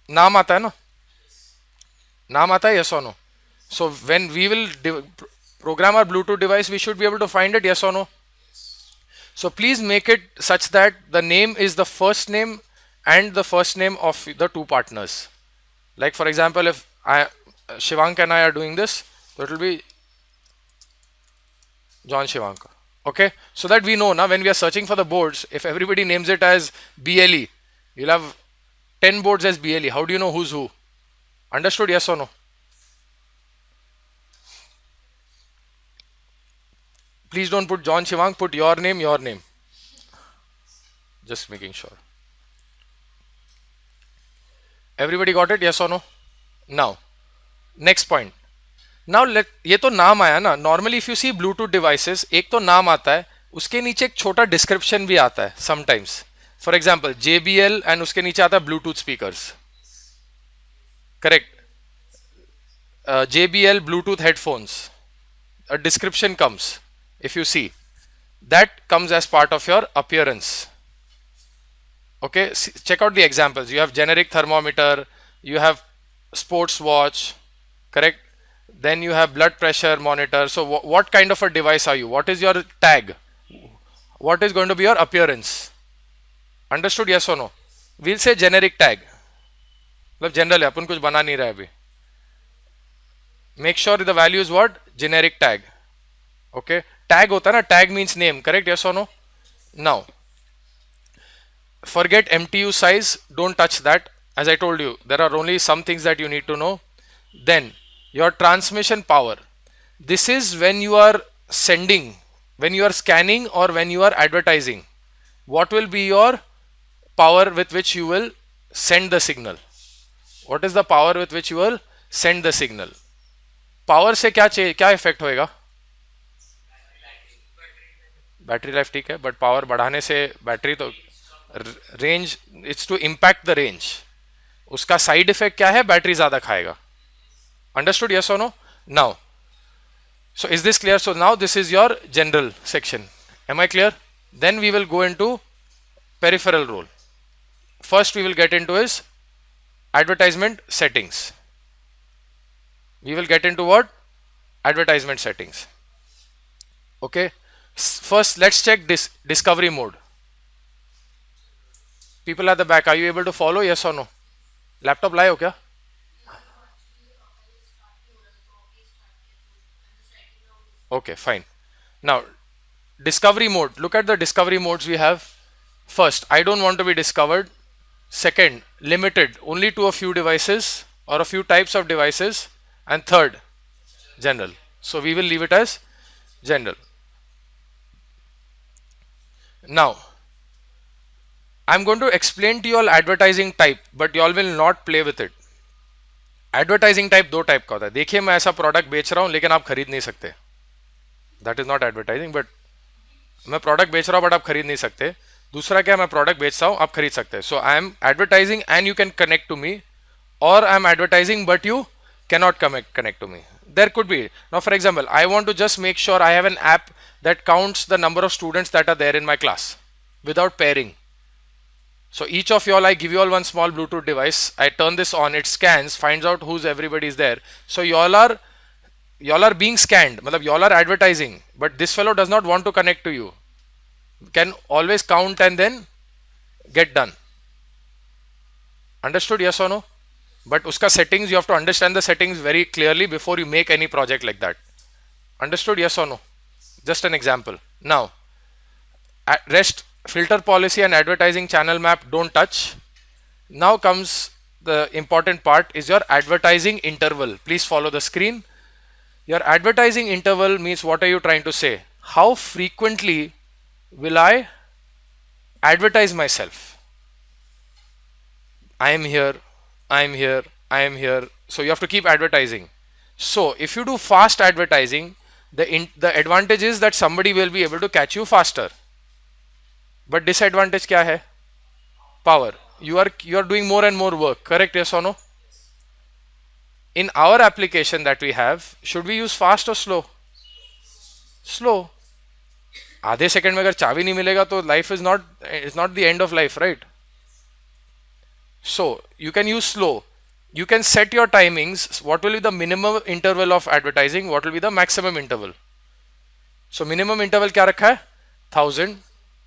नाम आता है ना? नाम आता है, yes or no? So when we will program our Bluetooth device, we should be able to find it, yes or no? So please make it such that the name is the first name and the first name of the two partners. Like for example, if Shivank and I are doing this, so it will be John Shivanka. Okay, so that we know now when we are searching for the boards, if everybody names it as BLE, you'll have 10 boards as BLE. How do you know who's who? Understood? Yes or no? Please don't put John Shivank, put your name, your name. Just making sure. Everybody got it? Yes or no? Now, next point. Now ये तो नाम आया ना. Normally if you see Bluetooth devices, एक तो नाम आता है, उसके नीचे एक छोटा description भी आता है sometimes. For example, JBL and उसके नीचे आता है Bluetooth speakers. Correct. JBL Bluetooth headphones. A description comes. If you see, that comes as part of your appearance. Okay, check out the examples. You have generic thermometer, you have sports watch, correct? Then you have blood pressure monitor. So what kind of a device are you? What is your tag? What is going to be your appearance? Understood? Yes or no? We'll say generic tag. मतलब general है, अपन कुछ बना नहीं रहा है अभी. Make sure the value is what? Generic tag. Okay. Tag होता है ना? Tag means name. Correct? Yes or no? Now, forget MTU size. Don't touch that. As I told you, there are only some things that you need to know. Then your transmission power. This is when you are sending, when you are scanning or when you are advertising. What will be your power with which you will send the signal? What is the power with which you will send the signal? Power से क्या effect होएगा? Battery life ठीक है, but power बढ़ाने से battery तो range, it's to impact the range. उसका side effect क्या है? बैटरी ज्यादा खाएगा. अंडरस्टूड? यस और no? Now, so is this clear? So now this is your general section. Am I clear? Then we will go into peripheral role. First we will get into is advertisement settings. We will get into what? Advertisement settings. Okay. First let's check this discovery mode. People at the back, are you able to follow? Yes or no? Laptop लाए हो क्या? Okay, fine. Now, discovery mode. Look at the discovery modes we have. First, I don't want to be discovered. Second, limited only to a few devices or a few types of devices. And third, general. So we will leave it as general. Now, I'm going to explain to you all advertising type, but you all will not play with it. Advertising type दो type का होता है. देखिए मैं ऐसा product बेच रहा हूं लेकिन आप खरीद नहीं सकते. That is not advertising, but मैं प्रोडक्ट बेच रहा हूँ बट आप खरीद नहीं सकते. दूसरा क्या, मैं प्रोडक्ट बेचता हूँ आप खरीद सकते हैं. So I am advertising and you can connect to me, or I'm advertising but you cannot connect to me. There could be. Now for example, I want to just make sure I have an app that counts the number of students that are there in my class without pairing. So each of y'all, I give you all one small Bluetooth device, I turn this on, it scans, finds out who's everybody is there. So y'all are being scanned, matlab y'all are advertising, but this fellow does not want to connect to you, can always count and then get done. Understood, yes or no? But uska settings, you have to understand the settings very clearly before you make any project like that. Understood, yes or no? Just an example. Now, at rest, filter policy and advertising channel map don't touch. Now comes the important part, is your advertising interval. Please follow the screen. Your advertising interval means, what are you trying to say? How frequently will I advertise myself? I am here, I am here, I am here. So you have to keep advertising. So if you do fast advertising, the advantage is that somebody will be able to catch you faster. But disadvantage kya hai? Power. You are doing more and more work. Correct? Yes or no? In our application that we have, should we use fast or slow? Slow. आधे second में अगर चाबी नहीं मिलेगा तो life is not the end of life, right? So you can use slow. You can set your timings. What will be the minimum interval of advertising? What will be the maximum interval? So minimum interval क्या रखा है? 1000.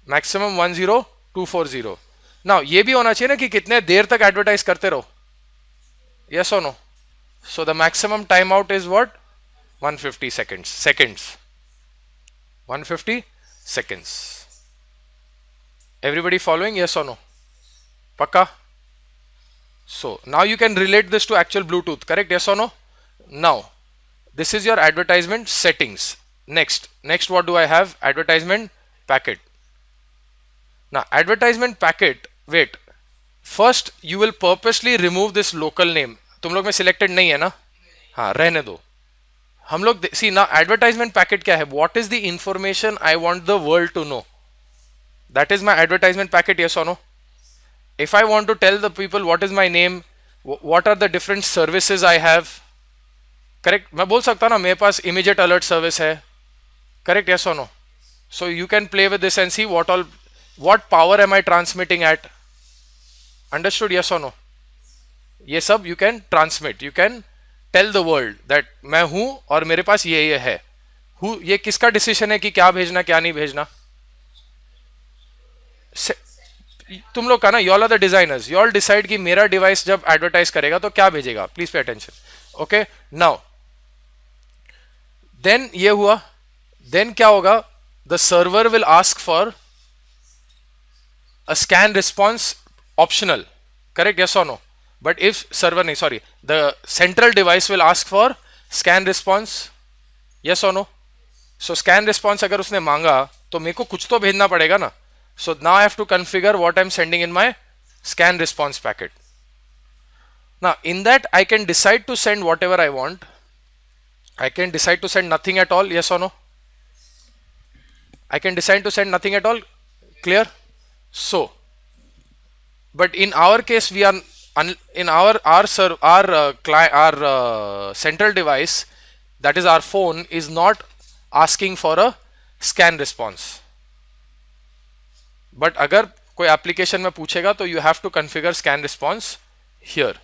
Maximum 10240. Now ये भी होना चाहिए ना कि कितने देर तक advertise करते रहो. Yes or no? So the maximum timeout is what? 150 seconds. 150 seconds. Everybody following? Yes or no? Pakka? So now you can relate this to actual Bluetooth, correct? Yes or no? Now, this is your advertisement settings. Next what do I have? Advertisement packet. Now advertisement packet, wait. First you will purposely remove this local name. तुम लोग में selected नहीं है ना? हाँ, रहने दो. हम लोग see now advertisement packet क्या है? What is the information I want the world to know? That is my advertisement packet, yes or no? If I want to tell the people what is my name, what are the different services I have, correct? मैं बोल सकता हूँ ना मेरे पास immediate alert service है, correct? Yes or no? So you can play with this and see what power am I transmitting at. Understood? Yes or no? ये सब you can transmit, you can tell the world that मैं हूँ और मेरे पास ये है. ये किसका डिसीजन है कि क्या भेजना क्या नहीं भेजना? तुम लोग का ना, you all are the designers. You all decide कि मेरा डिवाइस जब एडवर्टाइज करेगा तो क्या भेजेगा. Please pay attention. Okay, now then ये हुआ. देन क्या होगा? The server will ask for a scan response optional, correct? Yes और नो? बट इफ सर्वर नहीं, sorry, the central device will ask for scan response. Yes और no? सो scan response अगर उसने मांगा तो मेरे को कुछ तो भेजना पड़ेगा ना. So now I have to configure what I'm sending in my scan response packet. Now in that I can decide to send whatever I want. I can decide to send nothing at all, yes or no? I can decide to send nothing at all. Clear? So, but in our case we are in our central device, that is our phone, is not asking for a scan response. But अगर कोई application में पूछेगा तो you have to configure scan response here.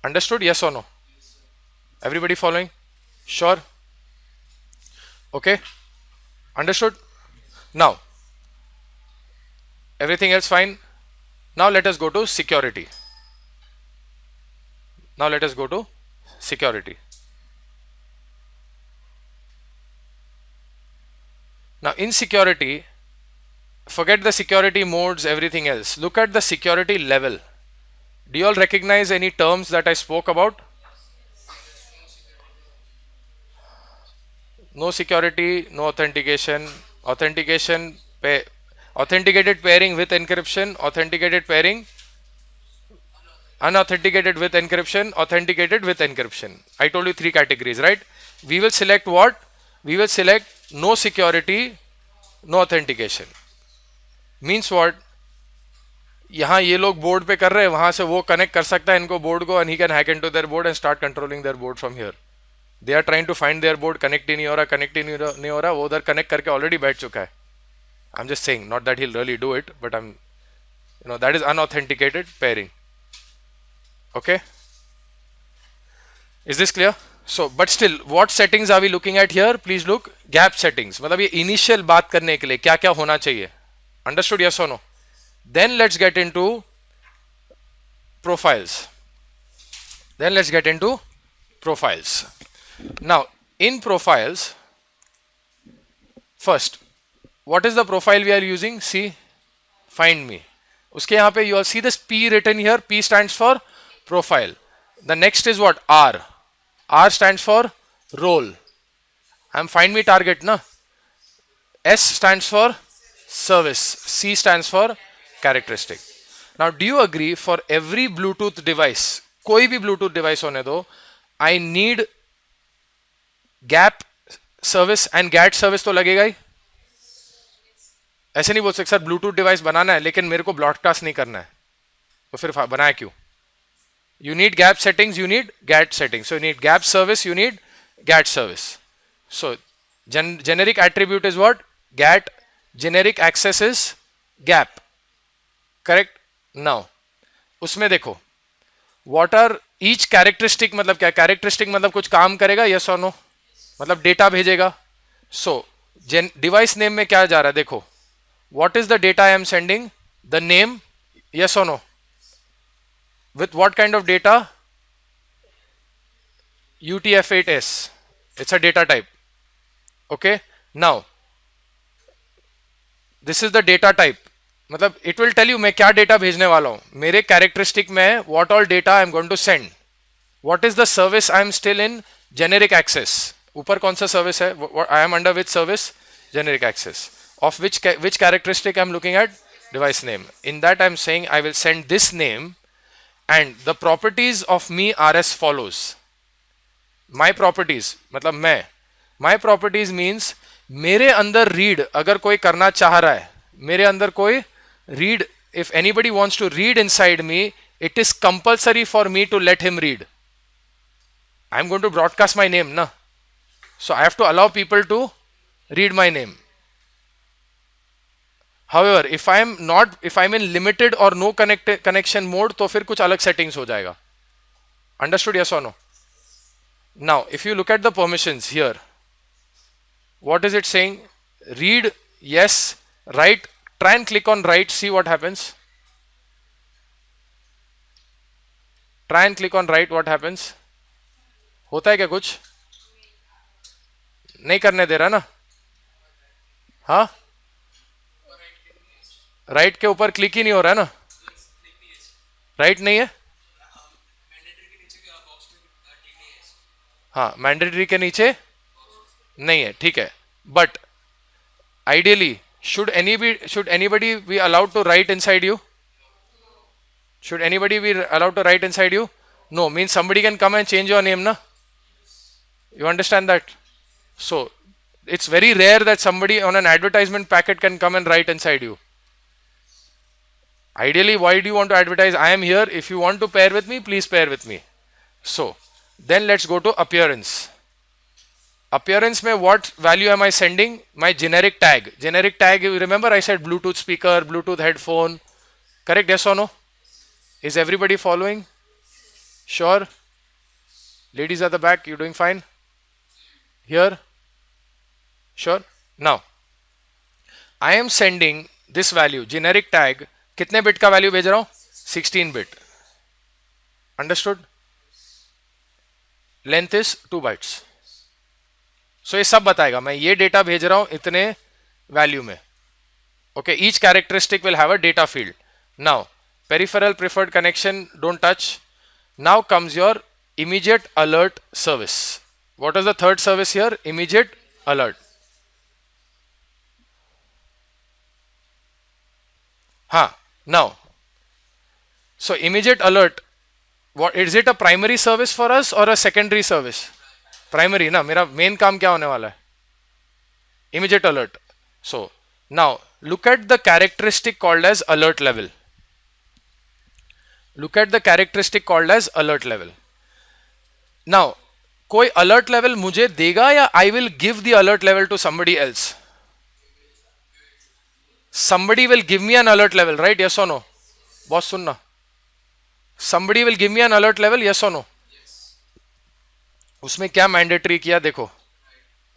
Understood? Yes और no? Everybody following? Sure? Okay, understood. Now everything else fine. Now let us go to security. Now in security, forget the security modes, everything else. Look at the security level. Do you all recognize any terms that I spoke about? No security, no authentication, authenticated pairing with encryption, authenticated pairing, unauthenticated with encryption, authenticated with encryption. I told you 3 categories, right? We will select what? We will select no security no authentication means what, यहाँ ये लोग board पे कर रहे हैं, वहां से वो कनेक्ट कर सकता है इनको बोर्ड को, and he can hack into their board and start controlling their board from here. They are trying to find their board, connect ही नहीं हो रहा, कनेक्ट ही नहीं हो रहा, वो उधर कनेक्ट करके ऑलरेडी बैठ चुका है. आई am just saying, not that he will really do it, but I am, you know, that is unauthenticated pairing. Okay, is this clear? So but still what settings are we looking at here? Please look, gap settings, मतलब ये initial बात करने के लिए क्या क्या होना चाहिए. Understood, yes or no? Then let's get into profiles. Now in profiles, first what is the profile we are using? See, find me. उसके यहाँ पे you all see this P written here. P stands for profile. The next is what? R. R stands for role. I'm find me target na. S stands for service. C stands for characteristic. Now do you agree, for every Bluetooth device, कोई भी Bluetooth device होने दो, I need gap service and GAT service तो लगेगा ही. ऐसे नहीं बोल सकते सर ब्लूटूथ डिवाइस बनाना है लेकिन मेरे को ब्रॉडकास्ट नहीं करना है, तो फिर बनाया क्यों? You need gap settings, you need GAT settings. So you need gap service, you need GAT service. So generic attribute is what? GAT. Generic access is gap. Correct? Now उसमें देखो, what are each characteristic, मतलब क्या characteristic, मतलब कुछ काम करेगा, yes or no, मतलब data भेजेगा. So device name में क्या जा रहा है, देखो, what is the data I am sending? The name, yes or no? With what kind of data? UTF-8S. It's a data type. Okay. Now this is the data type. मतलब it will tell you मैं क्या data भेजने वाला हूँ. मेरे characteristic में what all data I am going to send. What is the service I am still in? Generic access. ऊपर कौन सा सर्विस है? I am under which service? Generic access. Of which characteristic I am looking at? Device name. In that I am saying I will send this name. And the properties of me are as follows. My properties मतलब मैं, my properties means मेरे अंदर read अगर कोई करना चाह रहा है, मेरे अंदर कोई read, if anybody wants to read inside me, it is compulsory for me to let him read. I am going to broadcast my name na, so I have to allow people to read my name. However, if I'm in limited or no connection mode, तो फिर कुछ अलग settings हो जाएगा. Understood, yes or no? Now, if you look at the permissions here, what is it saying? Read, yes. Write, try and click on write, see what happens. Try and click on write, what happens? होता है क्या कुछ? नहीं करने दे रहा ना? हाँ, right के ऊपर क्लिक ही नहीं हो रहा है ना? राइट नहीं है? हाँ, मैंडेटरी के नीचे नहीं है, ठीक है. But ideally should anybody be allowed to write inside you? Should anybody be allowed to write inside you? No, means somebody can come and change your name, na? You understand that? So it's very rare that somebody on an advertisement packet can come and write inside you. Ideally, why do you want to advertise? I am here. If you want to pair with me, please pair with me. So then let's go to appearance. Appearance mein what value am I sending? My generic tag. Generic tag, you remember I said Bluetooth speaker, Bluetooth headphone. Correct, yes or no? Is everybody following? Sure? Ladies at the back, you doing fine? Here? Sure? Now, I am sending this value, generic tag. कितने bit का value भेज रहा हूं? 16 bit. Understood? Length is 2 bytes. So ये सब बताएगा मैं ये डेटा भेज रहा हूं इतने वैल्यू में. Okay, each characteristic will have a data field. Now peripheral preferred connection don't touch. Now comes your immediate alert service. What is the third service here? Immediate alert. हाँ, now, so immediate alert, what is it, a primary service for us or a secondary service? Primary ना. मेरा main काम क्या होने वाला है? Immediate alert. So Now look at the characteristic called as alert level. Look at the characteristic called as alert level. Now कोई alert level मुझे देगा या I will give the alert level to somebody else? Somebody will give me an alert level, right? Yes or no? Boss सुनना. Somebody will give me an alert level, yes or no? उसमें क्या mandatory किया देखो.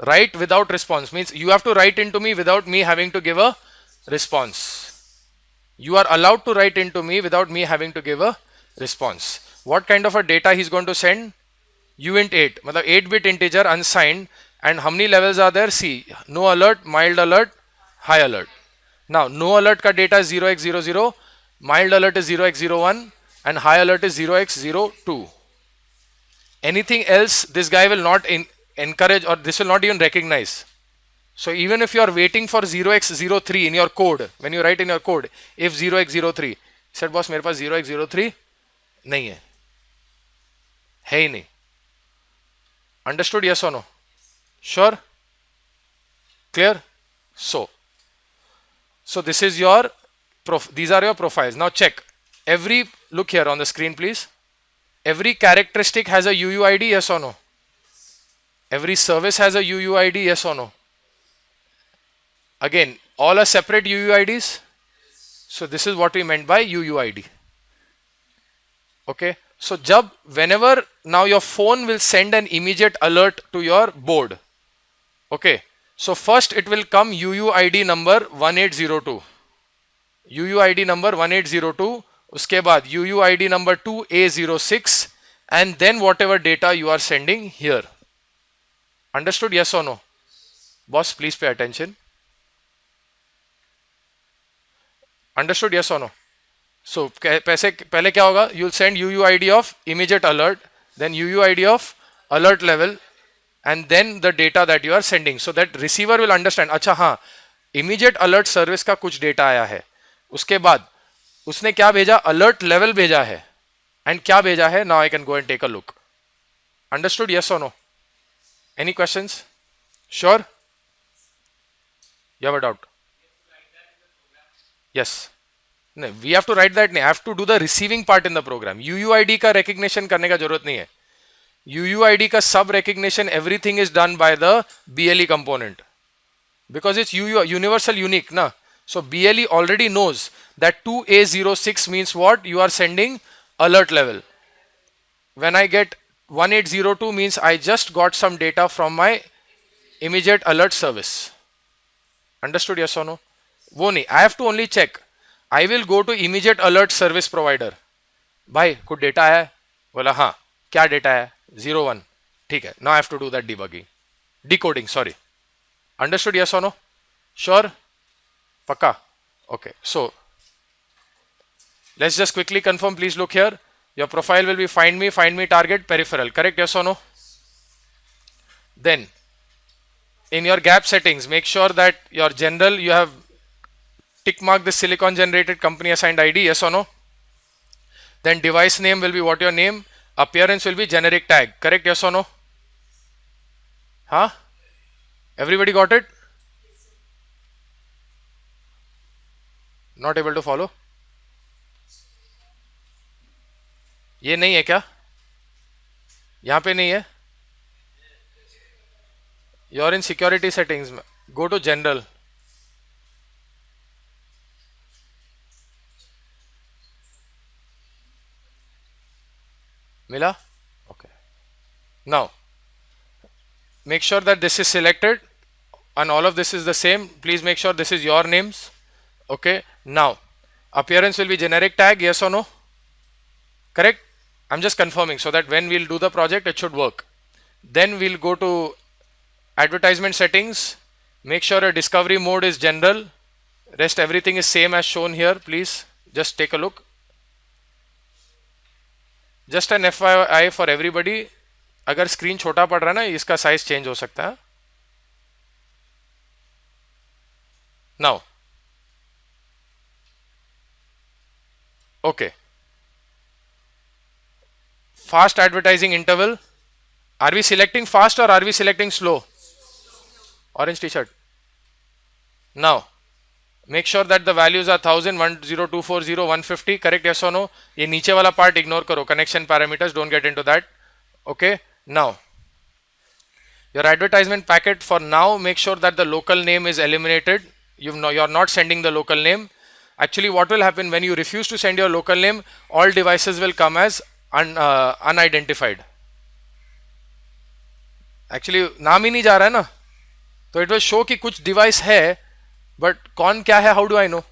Write without response means you have to write into me without me having to give a response. You are allowed to write into me without me having to give a response. What kind of a data he's going to send? uint 8 मतलब 8-bit integer unsigned, and how many levels are there? See, no alert, mild alert, high alert. Now no alert का data is 0x00, mild alert is 0x01, and high alert is 0x02. Anything else this guy will not encourage, or this will not even recognize. So even if you are waiting for 0x03 in your code, when you write in your code, if 0x03, said boss मेरे पास 0x03 नहीं है ही नहीं. Understood? Yes or no? Sure? Clear? So this is your these are your profiles. Now check every, look here on the screen please. Every characteristic has a UUID, yes or no? Every service has a UUID, yes or no? Again, all are separate UUIDs. So this is what we meant by UUID. Okay. So whenever now your phone will send an immediate alert to your board. Okay. So first it will come UUID number 1802. UUID number 1802. उसके बाद UUID number 2A06, and then whatever data you are sending here. Understood? Yes or no? Boss, please pay attention. Understood? Yes or no? So पहले क्या होगा? You'll send UUID of immediate alert, then UUID of alert level, and then the data that you are sending, so that receiver will understand. अच्छा हाँ, immediate alert service का कुछ data आया है. उसके बाद उसने क्या भेजा? alert level भेजा है. And क्या भेजा है? Now I can go and take a look. Understood? Yes or no? Any questions? Sure? You have a doubt? Yes. No, we have to write that. I have to do the receiving part in the program. UUID का recognition करने का जरूरत नहीं है. UUID का sub recognition, everything is done by the BLE component. Because it's universal unique, na? So BLE already knows that 2A06 means what? You are sending alert level. When I get 1802 means I just got some data from my immediate alert service. Understood? Yes or no? वो नहीं. I have to only check. I will go to immediate alert service provider. भाई कुछ data है? बोला हाँ. क्या data है? 01. ठीक है. Now I have to do that debugging. Decoding, sorry. Understood? Yes or no? Sure? Pakka? Okay. So let's just quickly confirm. Please look here. Your profile will be find me target, peripheral. Correct? Yes or no? Then in your gap settings, make sure that your general, you have tick mark the silicon generated company assigned ID. Yes or no? Then device name will be what your name. Appearance will be generic tag. Correct? Yes or no? Huh? Everybody got it? Not able to follow? ये नहीं है क्या? यहाँ पे नहीं है? You're in security settings. Go to general. Mila? Okay. Now, make sure that this is selected and all of this is the same. Please make sure this is your names. Okay. Now, appearance will be generic tag. Yes or no? Correct? I'm just confirming so that when we'll do the project, it should work. Then we'll go to advertisement settings. Make sure your discovery mode is general. Rest everything is same as shown here. Please just take a look. Just an FYI for everybody, अगर screen छोटा पड़ रहा है ना, इसका size change हो सकता है. Now, okay. Fast advertising interval. Are we selecting fast or are we selecting slow? Orange t-shirt. Now, Make sure that the values are 1000, 10240, 150. Correct? Yes or no? ये नीचे वाला part ignore करो. Connection parameters, don't get into that. Okay. Now, your advertisement packet for now, make sure that the local name is eliminated. You're not sending the local name. Actually, what will happen when you refuse to send your local name, all devices will come as unidentified. Actually, नाम ही नहीं जा रहा है ना, तो it will show कि कुछ device है, but कौन क्या है, how do I know?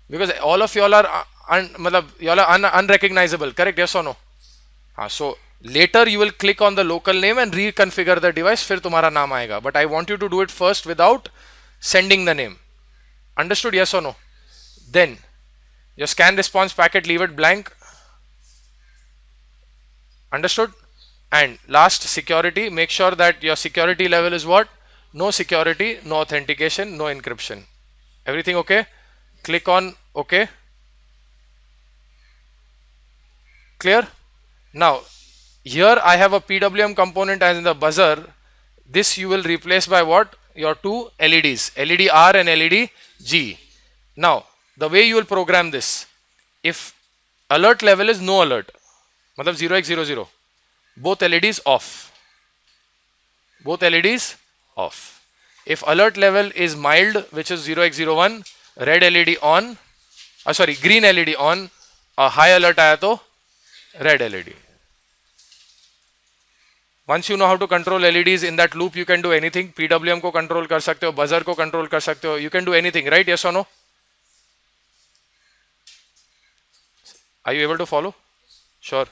Because all of y'all are मतलब y'all are unrecognizable. Correct? Yes or no? हाँ, so later you will click on the local name and reconfigure the device, फिर तुम्हारा नाम आएगा. But I want you to do it first without sending the name. Understood? Yes or no? Then your scan response packet, leave it blank. Understood? And last, security, make sure that your security level is what? No security, no authentication, no encryption. Everything okay? Click on okay. Clear? Now, here I have a PWM component as in the buzzer. This you will replace by what? Your two LEDs, LED R and LED G. Now, the way you will program this, if alert level is no alert, matlab 0x00, both LEDs off. Both LEDs off. If alert level is mild, which is 0x01, red LED on, green LED on, a high alert aaya to red LED. Once you know how to control LEDs in that loop, you can do anything. PWM को control कर सकते हो, buzzer को control कर सकते हो. You can do anything, right? Yes or no? Are you able to follow? Sure.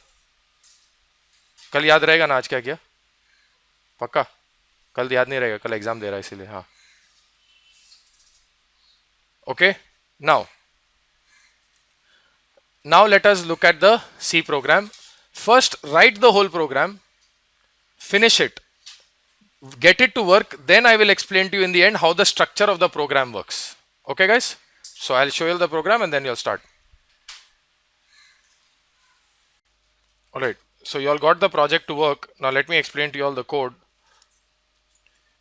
कल याद रहेगा ना आज क्या किया? पक्का? कल याद नहीं रहेगा, कल एग्जाम दे रहा है इसीलिए. हाँ. Okay. Now let us look at the C program. First, write the whole program. Finish it, get it to work, then I will explain to you in the end how the structure of the program works. Okay guys, so I'll show you the program and then you'll start. Alright, so you all got the project to work. Now let me explain to you all the code.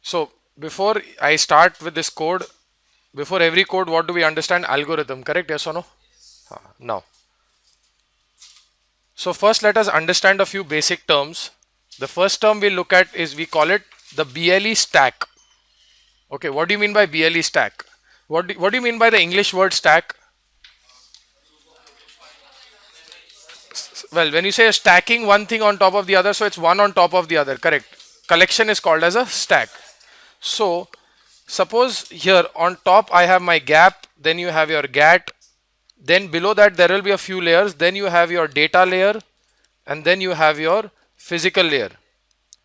So before I start with this code, before every code, what do we understand? Algorithm, correct? Yes or no? Now, so first let us understand a few basic terms. The first term we look at is, we call it the BLE stack. Okay, what do you mean by BLE stack? What do you mean by the English word stack? Well, when you say stacking one thing on top of the other, so it's one on top of the other, correct? Collection is called as a stack. So suppose here on top I have my gap, then you have your GAT, then below that there will be a few layers, then you have your data layer, and then you have your physical layer.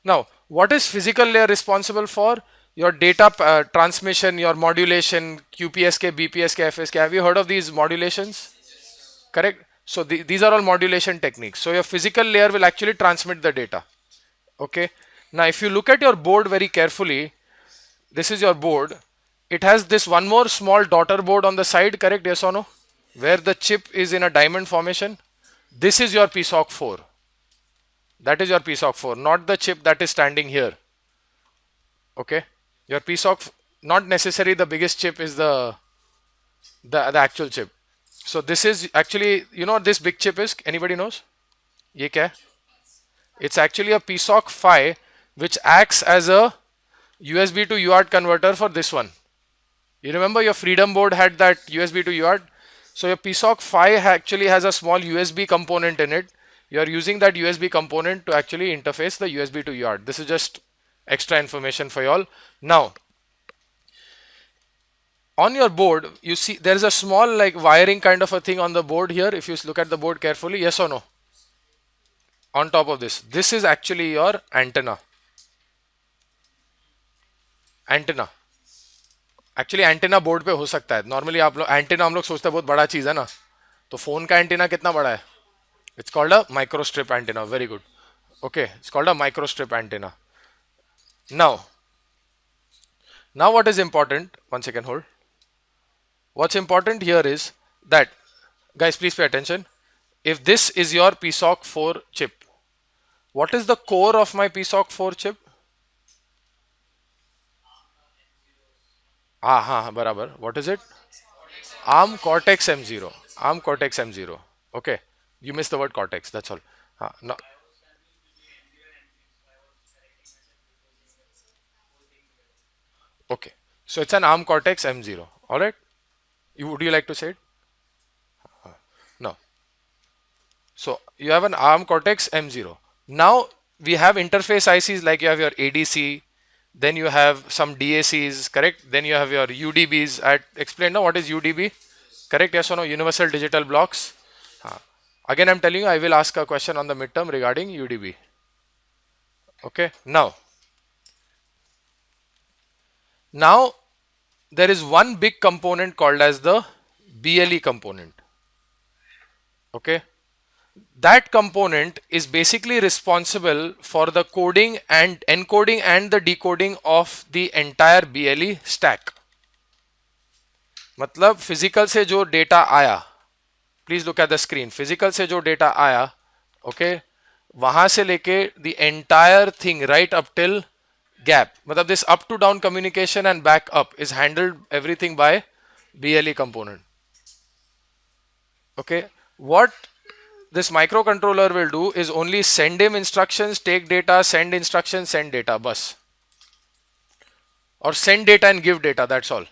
Now, what is physical layer responsible for? Your data transmission, your modulation, QPSK, BPSK, FSK. Have you heard of these modulations? Correct? So these are all modulation techniques. So your physical layer will actually transmit the data. Okay. Now, if you look at your board very carefully, this is your board. It has this one more small daughter board on the side, correct? Yes or no? Where the chip is in a diamond formation. This is your PSOC 4. That is your PSOC 4, not the chip that is standing here. Okay, your PSOC, not necessarily the biggest chip is the actual chip. So this is actually, you know what this big chip is? Anybody knows? Ye kya hai? It's actually a PSOC 5 which acts as a USB to UART converter for this one. You remember your Freedom board had that USB to UART? So your PSOC 5 actually has a small USB component in it. You are using that USB component to actually interface the USB to UART. This is just extra information for you all. Now, on your board, you see there is a small like wiring kind of a thing on the board here. If you look at the board carefully, yes or no? On top of this is actually your antenna. Antenna. Actually antenna board पे हो सकता है. Normally आप लोग antenna हम लोग सोचते हैं बहुत बड़ा चीज है ना, तो फोन का एंटेना कितना बड़ा है? It's called a microstrip antenna. Very good. Okay, it's called a microstrip antenna. Now what is important? 1 second, hold. What's important here is that, guys, please pay attention. If this is your PSOC 4 chip, what is the core of my PSOC 4 chip? हाँ, बराबर. What is it? ARM Cortex M0. ARM Cortex M0. Okay. You missed the word cortex. That's all. No. Okay. So it's an ARM Cortex M0. All right. Would you like to say it? No. So you have an ARM Cortex M0. Now we have interface ICs like you have your ADC, then you have some DACs, correct? Then you have your UDBs. I explained now what is UDB, correct? Yes or no? Universal Digital Blocks. Again, I'm telling you, I will ask a question on the midterm regarding UDB. Okay. Now there is one big component called as the BLE component. Okay. That component is basically responsible for the coding and encoding and the decoding of the entire BLE stack. मतलब physical से जो data आया, please look at the screen, physical से जो data आया, okay, वहां से लेके the entire thing right up till GAP, मतलब this up to down communication and back up is handled everything by BLE component. Okay, what this microcontroller will do is only send him instructions, take data, send instructions, send data, bus, or send data and give data, that's all.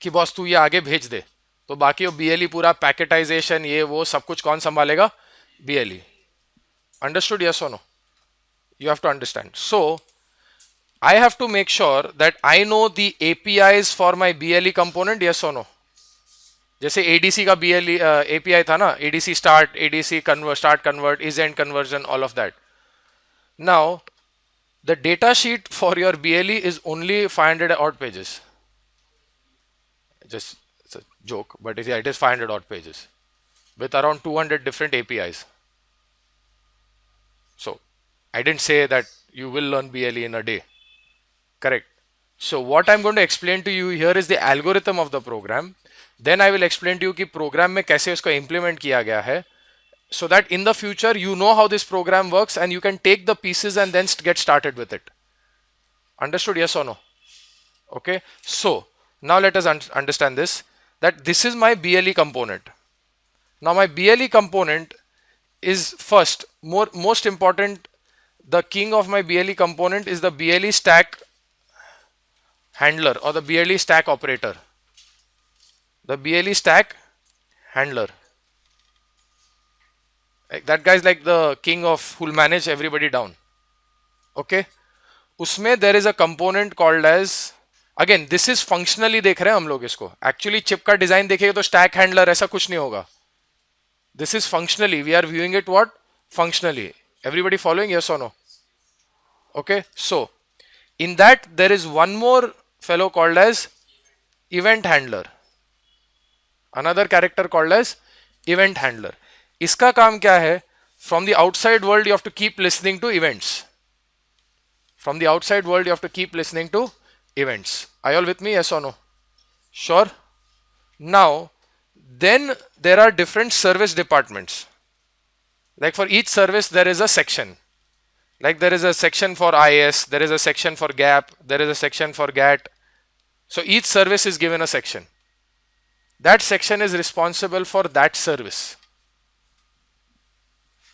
कि boss तू ये आगे भेज दे, तो बाकी वो BLE पूरा पैकेटाइजेशन ये वो सब कुछ कौन संभालेगा? BLE. Understood? Yes or no? You have to understand. So I have to make sure that I know the APIs for my BLE component. Yes or no? जैसे ADC का BLE API था ना, ADC start, ADC convert, start convert, is end conversion, all of that. Now the data sheet for your BLE is only 500 odd pages. Just it's a joke, but yeah, it is 500 odd pages with around 200 different APIs. So I didn't say that you will learn BLE in a day. Correct. So what I'm going to explain to you here is the algorithm of the program. Then I will explain to you कि program में कैसे उसको implement किया गया है, so that in the future you know how this program works and you can take the pieces and then get started with it. Understood? Yes or no? Okay. So now let us understand this, that this is my BLE component. Now my BLE component is first, most important, the king of my BLE component is the BLE stack handler or the BLE stack operator. The BLE stack handler. That guy is like the king of who'll manage everybody down. Okay. उसमें there is a component called as, again this is functionally देख रहे हैं हम लोग इसको, actually chip का design देखेंगे तो stack handler ऐसा कुछ नहीं होगा. This is functionally, we are viewing it what? Functionally. Everybody following? Yes or no? Okay. So in that there is one more fellow called as event handler. Another character called as event handler. इसका काम क्या है? From the outside world you have to keep listening to events. From the outside world you have to keep listening to events. Are you all with me? Yes or no? Sure. Now then there are different service departments. Like for each service there is a section. Like there is a section for IS, there is a section for GAP, there is a section for GAT. So each service is given a section. That section is responsible for that service.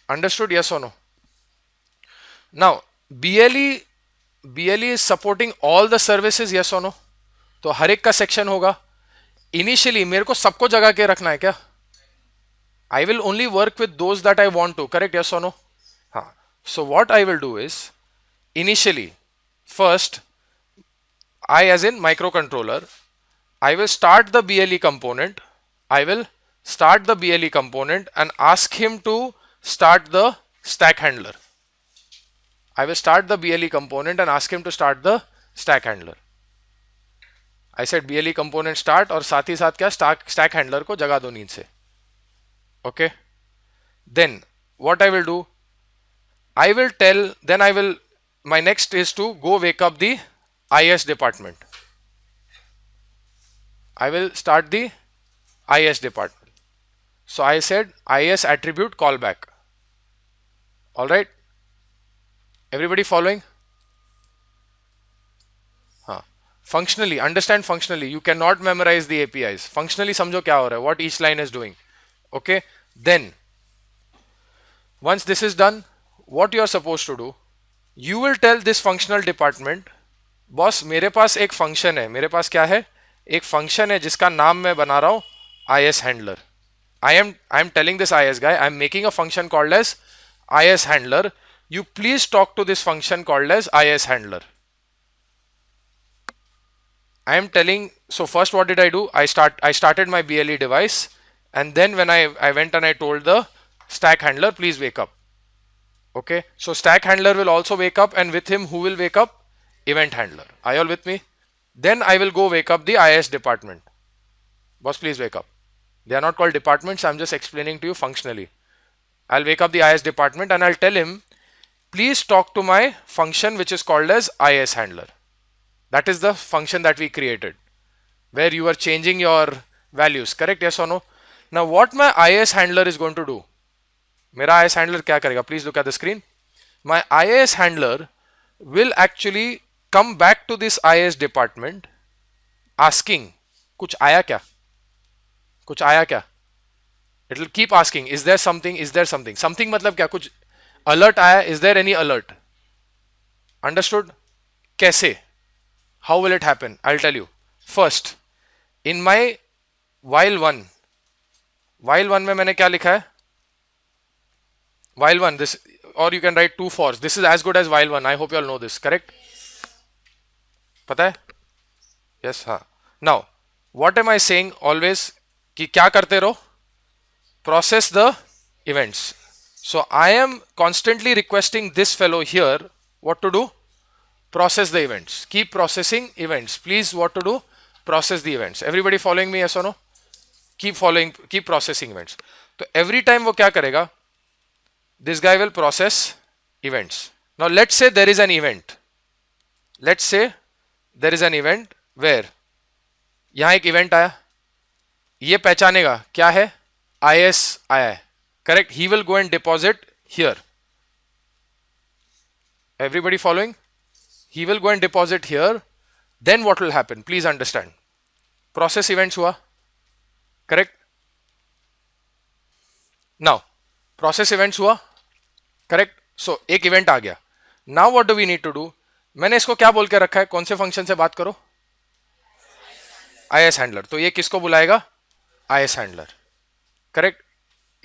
Understood? Yes or no? Now BLE is supporting all the services. Yes or no? तो हर एक का section होगा. Initially मेरे को सबको जगा के रखना है क्या? I will only work with those that I want to. Correct? Yes or no? हाँ. So what I will do is, initially, first, I as in microcontroller, I will start the BLE component. I will start the BLE component and ask him to start the stack handler. I will start the BLE component and ask him to start the stack handler. I said BLE component start और साथ ही साथ क्या stack handler को जगा दो नींद से. Okay. Then what I will do, I will tell, then I will, my next is to go wake up the IS department. I will start the IS department. So I said IS attribute callback. All right. Everybody following? Functionally, understand functionally. You cannot memorize the APIs. Functionally समझो क्या हो रहा है, what each line is doing. Okay, then once this is done, what you are supposed to do, you will tell this functional department, boss मेरे पास एक function है, मेरे पास क्या है, एक फंक्शन है जिसका नाम मैं बना रहा हूं IS handler. I am telling this IS guy, I am making a function called as IS handler. You please talk to this function called as IS handler. I am telling, so first what did I do? I started my BLE device, and then when I went and I told the stack handler, please wake up. Okay, so stack handler will also wake up, and with him who will wake up? Event handler. Are you all with me? Then I will go wake up the IS department. Boss, please wake up. They are not called departments, I'm just explaining to you functionally. I'll wake up the IS department and I'll tell him, please talk to my function which is called as IS handler. That is the function that we created, where you are changing your values, correct? Yes or no? Now what my IS handler is going to do? मेरा IS handler क्या करेगा? Please look at the screen. My IS handler will actually come back to this IS department asking, कुछ आया क्या? कुछ आया क्या? It will keep asking, is there something? Is there something? Something मतलब क्या? कुछ alert आया? Is there any alert? Understood? कैसे? How will it happen? I'll tell you. First, in my while one में मैंने क्या लिखा है? While one, this, or you can write two fors. This is as good as while one. I hope you all know this, correct? पता है? Yes, हाँ. Now, what am I saying always? कि क्या करते रहो? Process the events. So I am constantly requesting this fellow here what to do? Process the events. Keep processing events. Please, what to do? Process the events. Everybody following me? Yes or no? Keep following. Keep processing events. So every time वो क्या करेगा? This guy will process events. Now let's say there is an event. Let's say there is an event where यहाँ एक event आया. ये पहचानेगा क्या है? IS आया है. Correct? He will go and deposit here. Everybody following? He will go and deposit here. Then what will happen? Please understand. Process events हुआ. Correct? Now, process events हुआ. Correct? So, एक event आ गया. Now what do we need to do? मैंने इसको क्या बोल के रखा है? कौन से फंक्शन से बात करो? IS handler. तो ये किसको बुलाएगा? IS handler. करेक्ट?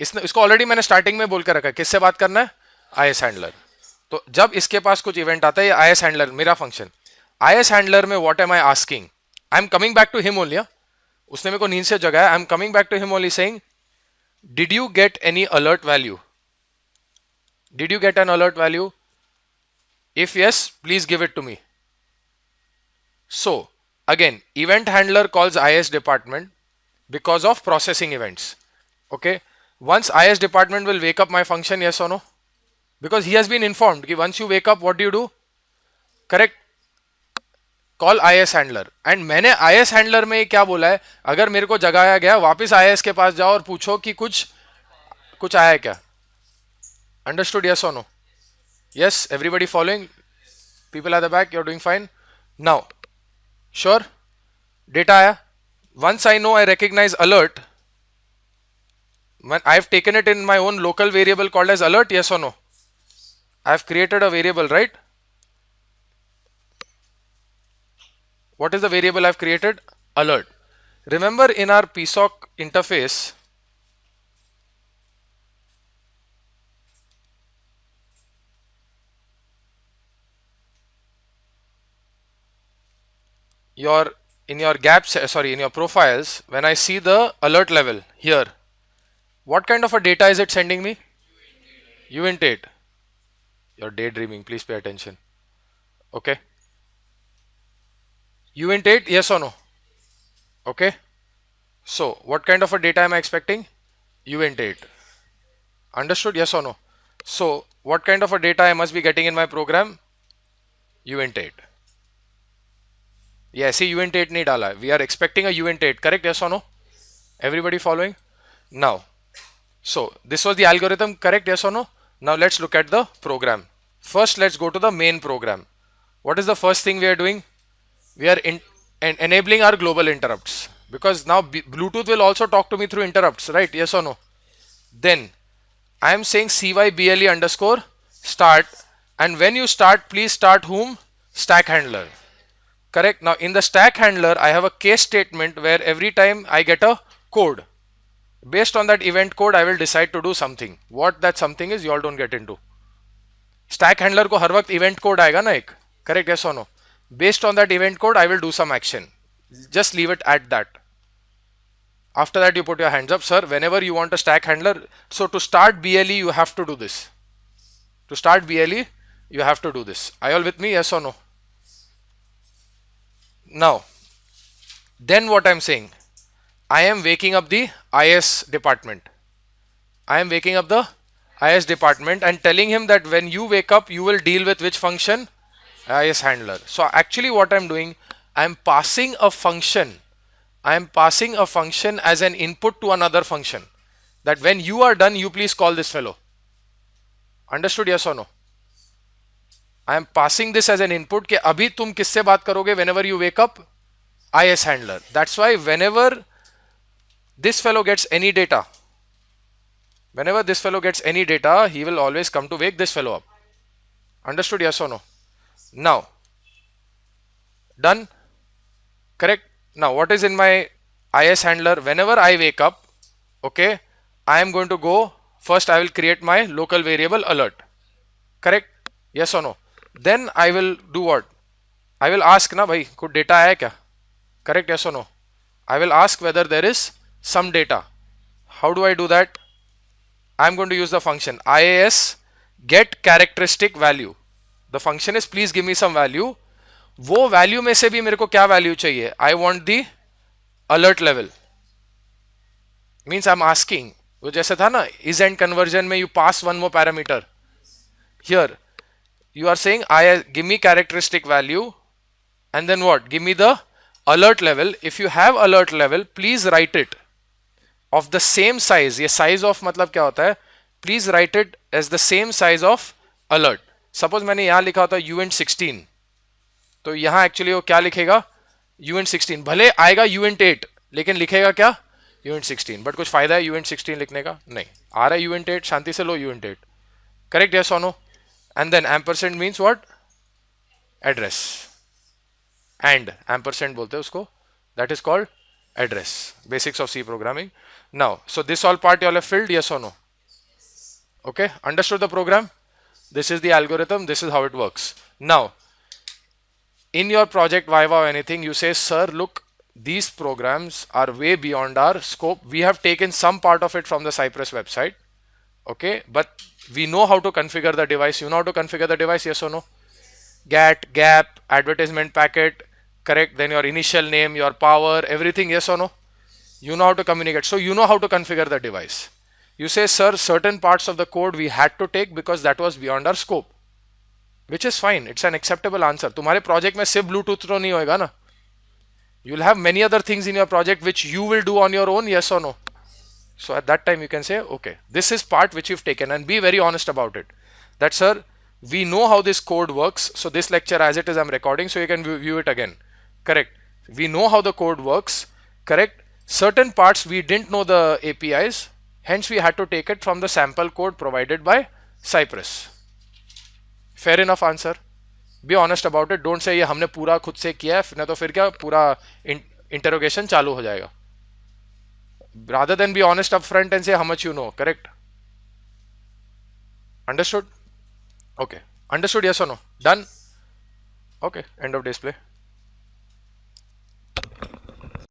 इसको ऑलरेडी मैंने स्टार्टिंग में बोल के रखा है. किससे बात करना है? IS handler. तो जब इसके पास कुछ इवेंट आता है, ये IS handler मेरा फंक्शन. IS handler में what am I asking? I am coming back to him only. उसने मेरे को नींद से जगाया. I am coming back to him only saying, did you get any alert value? Did you get an alert value? If yes, please give it to me. So again, event handler calls IS department because of processing events. Okay. Once IS department will wake up my function, yes or no? Because he has been informed कि once you wake up, what do? Correct? Call IS handler. And मैंने IS handler में क्या बोला है? अगर मेरे को जगाया गया, वापस IS के पास जाओ और पूछो कि कुछ आया है क्या? Understood? Yes or no? Yes, everybody following? People at the back, you're doing fine. Now, sure, data आया. Once I know, I recognize alert, I've taken it in my own local variable called as alert. Yes or no? I've created a variable, right? What is the variable I've created? Alert. Remember in our PSOC interface, in your gaps, in your profiles, when I see the alert level here, what kind of a data is it sending me? Uint 8. You're daydreaming, please pay attention. Okay. Uint 8, yes or no? Okay. So, what kind of a data am I expecting? Uint 8. Understood? Yes or no? So, what kind of a data I must be getting in my program? Uint 8. Yeah, see Uint 8 nahi dala. We are expecting a Uint 8, correct? Yes or no? Everybody following? Now, so this was the algorithm, correct? Yes or no? Now let's look at the program. First, let's go to the main program. What is the first thing we are doing? We are and enabling our global interrupts, because now Bluetooth will also talk to me through interrupts, right? Yes or no? Then I am saying cyble underscore start, and when you start, please start whom? Stack handler. Correct. Now in the stack handler, I have a case statement where every time I get a code, based on that event code, I will decide to do something. What that something is, you all don't get into. Stack handler को हर वक्त event code आएगा ना एक. Correct? Yes or no? Based on that event code, I will do some action. Just leave it at that. After that, you put your hands up, sir. Whenever you want a stack handler, so to start BLE, you have to do this. To start BLE, you have to do this. Are you all with me? Yes or no? Now, then what I'm saying, I am waking up the IS department. I am waking up the IS department and telling him that when you wake up, you will deal with which function? IS handler. So actually what I'm doing, I'm passing a function. I am passing a function as an input to another function. That when you are done, you please call this fellow. Understood? Yes or no? I am passing this as an input कि अभी तुम किससे बात करोगे whenever you wake up? IS handler. That's why whenever this fellow gets any data, he will always come to wake this fellow up. Understood? Yes or no? Now, done? Correct? Now, what is in my IS handler? Whenever I wake up, okay, I am going to go, first I will create my local variable alert. Correct? Yes or no? Then I will do what? I will ask na bhai, कुछ data आया क्या? Correct? Yes or no? I will ask whether there is some data. How do I do that? I am going to use the function IAS get characteristic value. The function is please give me some value. वो value में से भी मेरे को क्या value चाहिए? I want the alert level. Means I'm asking. वो जैसे था ना is and conversion में you pass one more parameter. Here you are saying give me characteristic value and then what? Give me the alert level. If you have alert level, please write it of the same size. ये size of मतलब क्या होता है? Please write it as the same size of alert. Suppose मैंने यहाँ लिखा होता uint 16, तो यहाँ actually वो क्या लिखेगा? uint 16. भले आएगा uint 8, लेकिन लिखेगा क्या? uint 16. बट कुछ फायदा है uint 16 लिखने का? नहीं. आ रहा है uint 8, शांति से लो uint 8. Correct? Yes or no? And then ampersand means what? Address. And ampersand बोलते हैं उसको. That is called address. Basics of C programming. Now, so this all part you all have filled, yes or no? Okay, understood the program? This is the algorithm, this is how it works. Now, in your project Viva or anything, you say, sir, look, these programs are way beyond our scope. We have taken some part of it from the Cypress website. Okay, but we know how to configure the device. You know how to configure the device, yes or no? GAT, GAP, advertisement packet, correct? Then your initial name, your power, everything, yes or no? You know how to communicate. So you know how to configure the device. You say, sir, certain parts of the code we had to take because that was beyond our scope. Which is fine. It's an acceptable answer. तुम्हारे project में सिर्फ Bluetooth तो नहीं होएगा ना? You'll have many other things in your project which you will do on your own, yes or no? So at that time you can say, okay, this is part which you've taken, and be very honest about it. That, sir, we know how this code works. So this lecture as it is I'm recording, so you can view it again. Correct. We know how the code works. Correct. Certain parts we didn't know the APIs. Hence we had to take it from the sample code provided by Cypress. Fair enough answer. Be honest about it. Don't say ये हमने पूरा खुद से किया है, नहीं तो फिर क्या पूरा interrogation चालू हो जाएगा. Rather than be honest up front and say how much you know. Correct? Understood? Okay. Understood, yes or no? Done? Okay. End of display.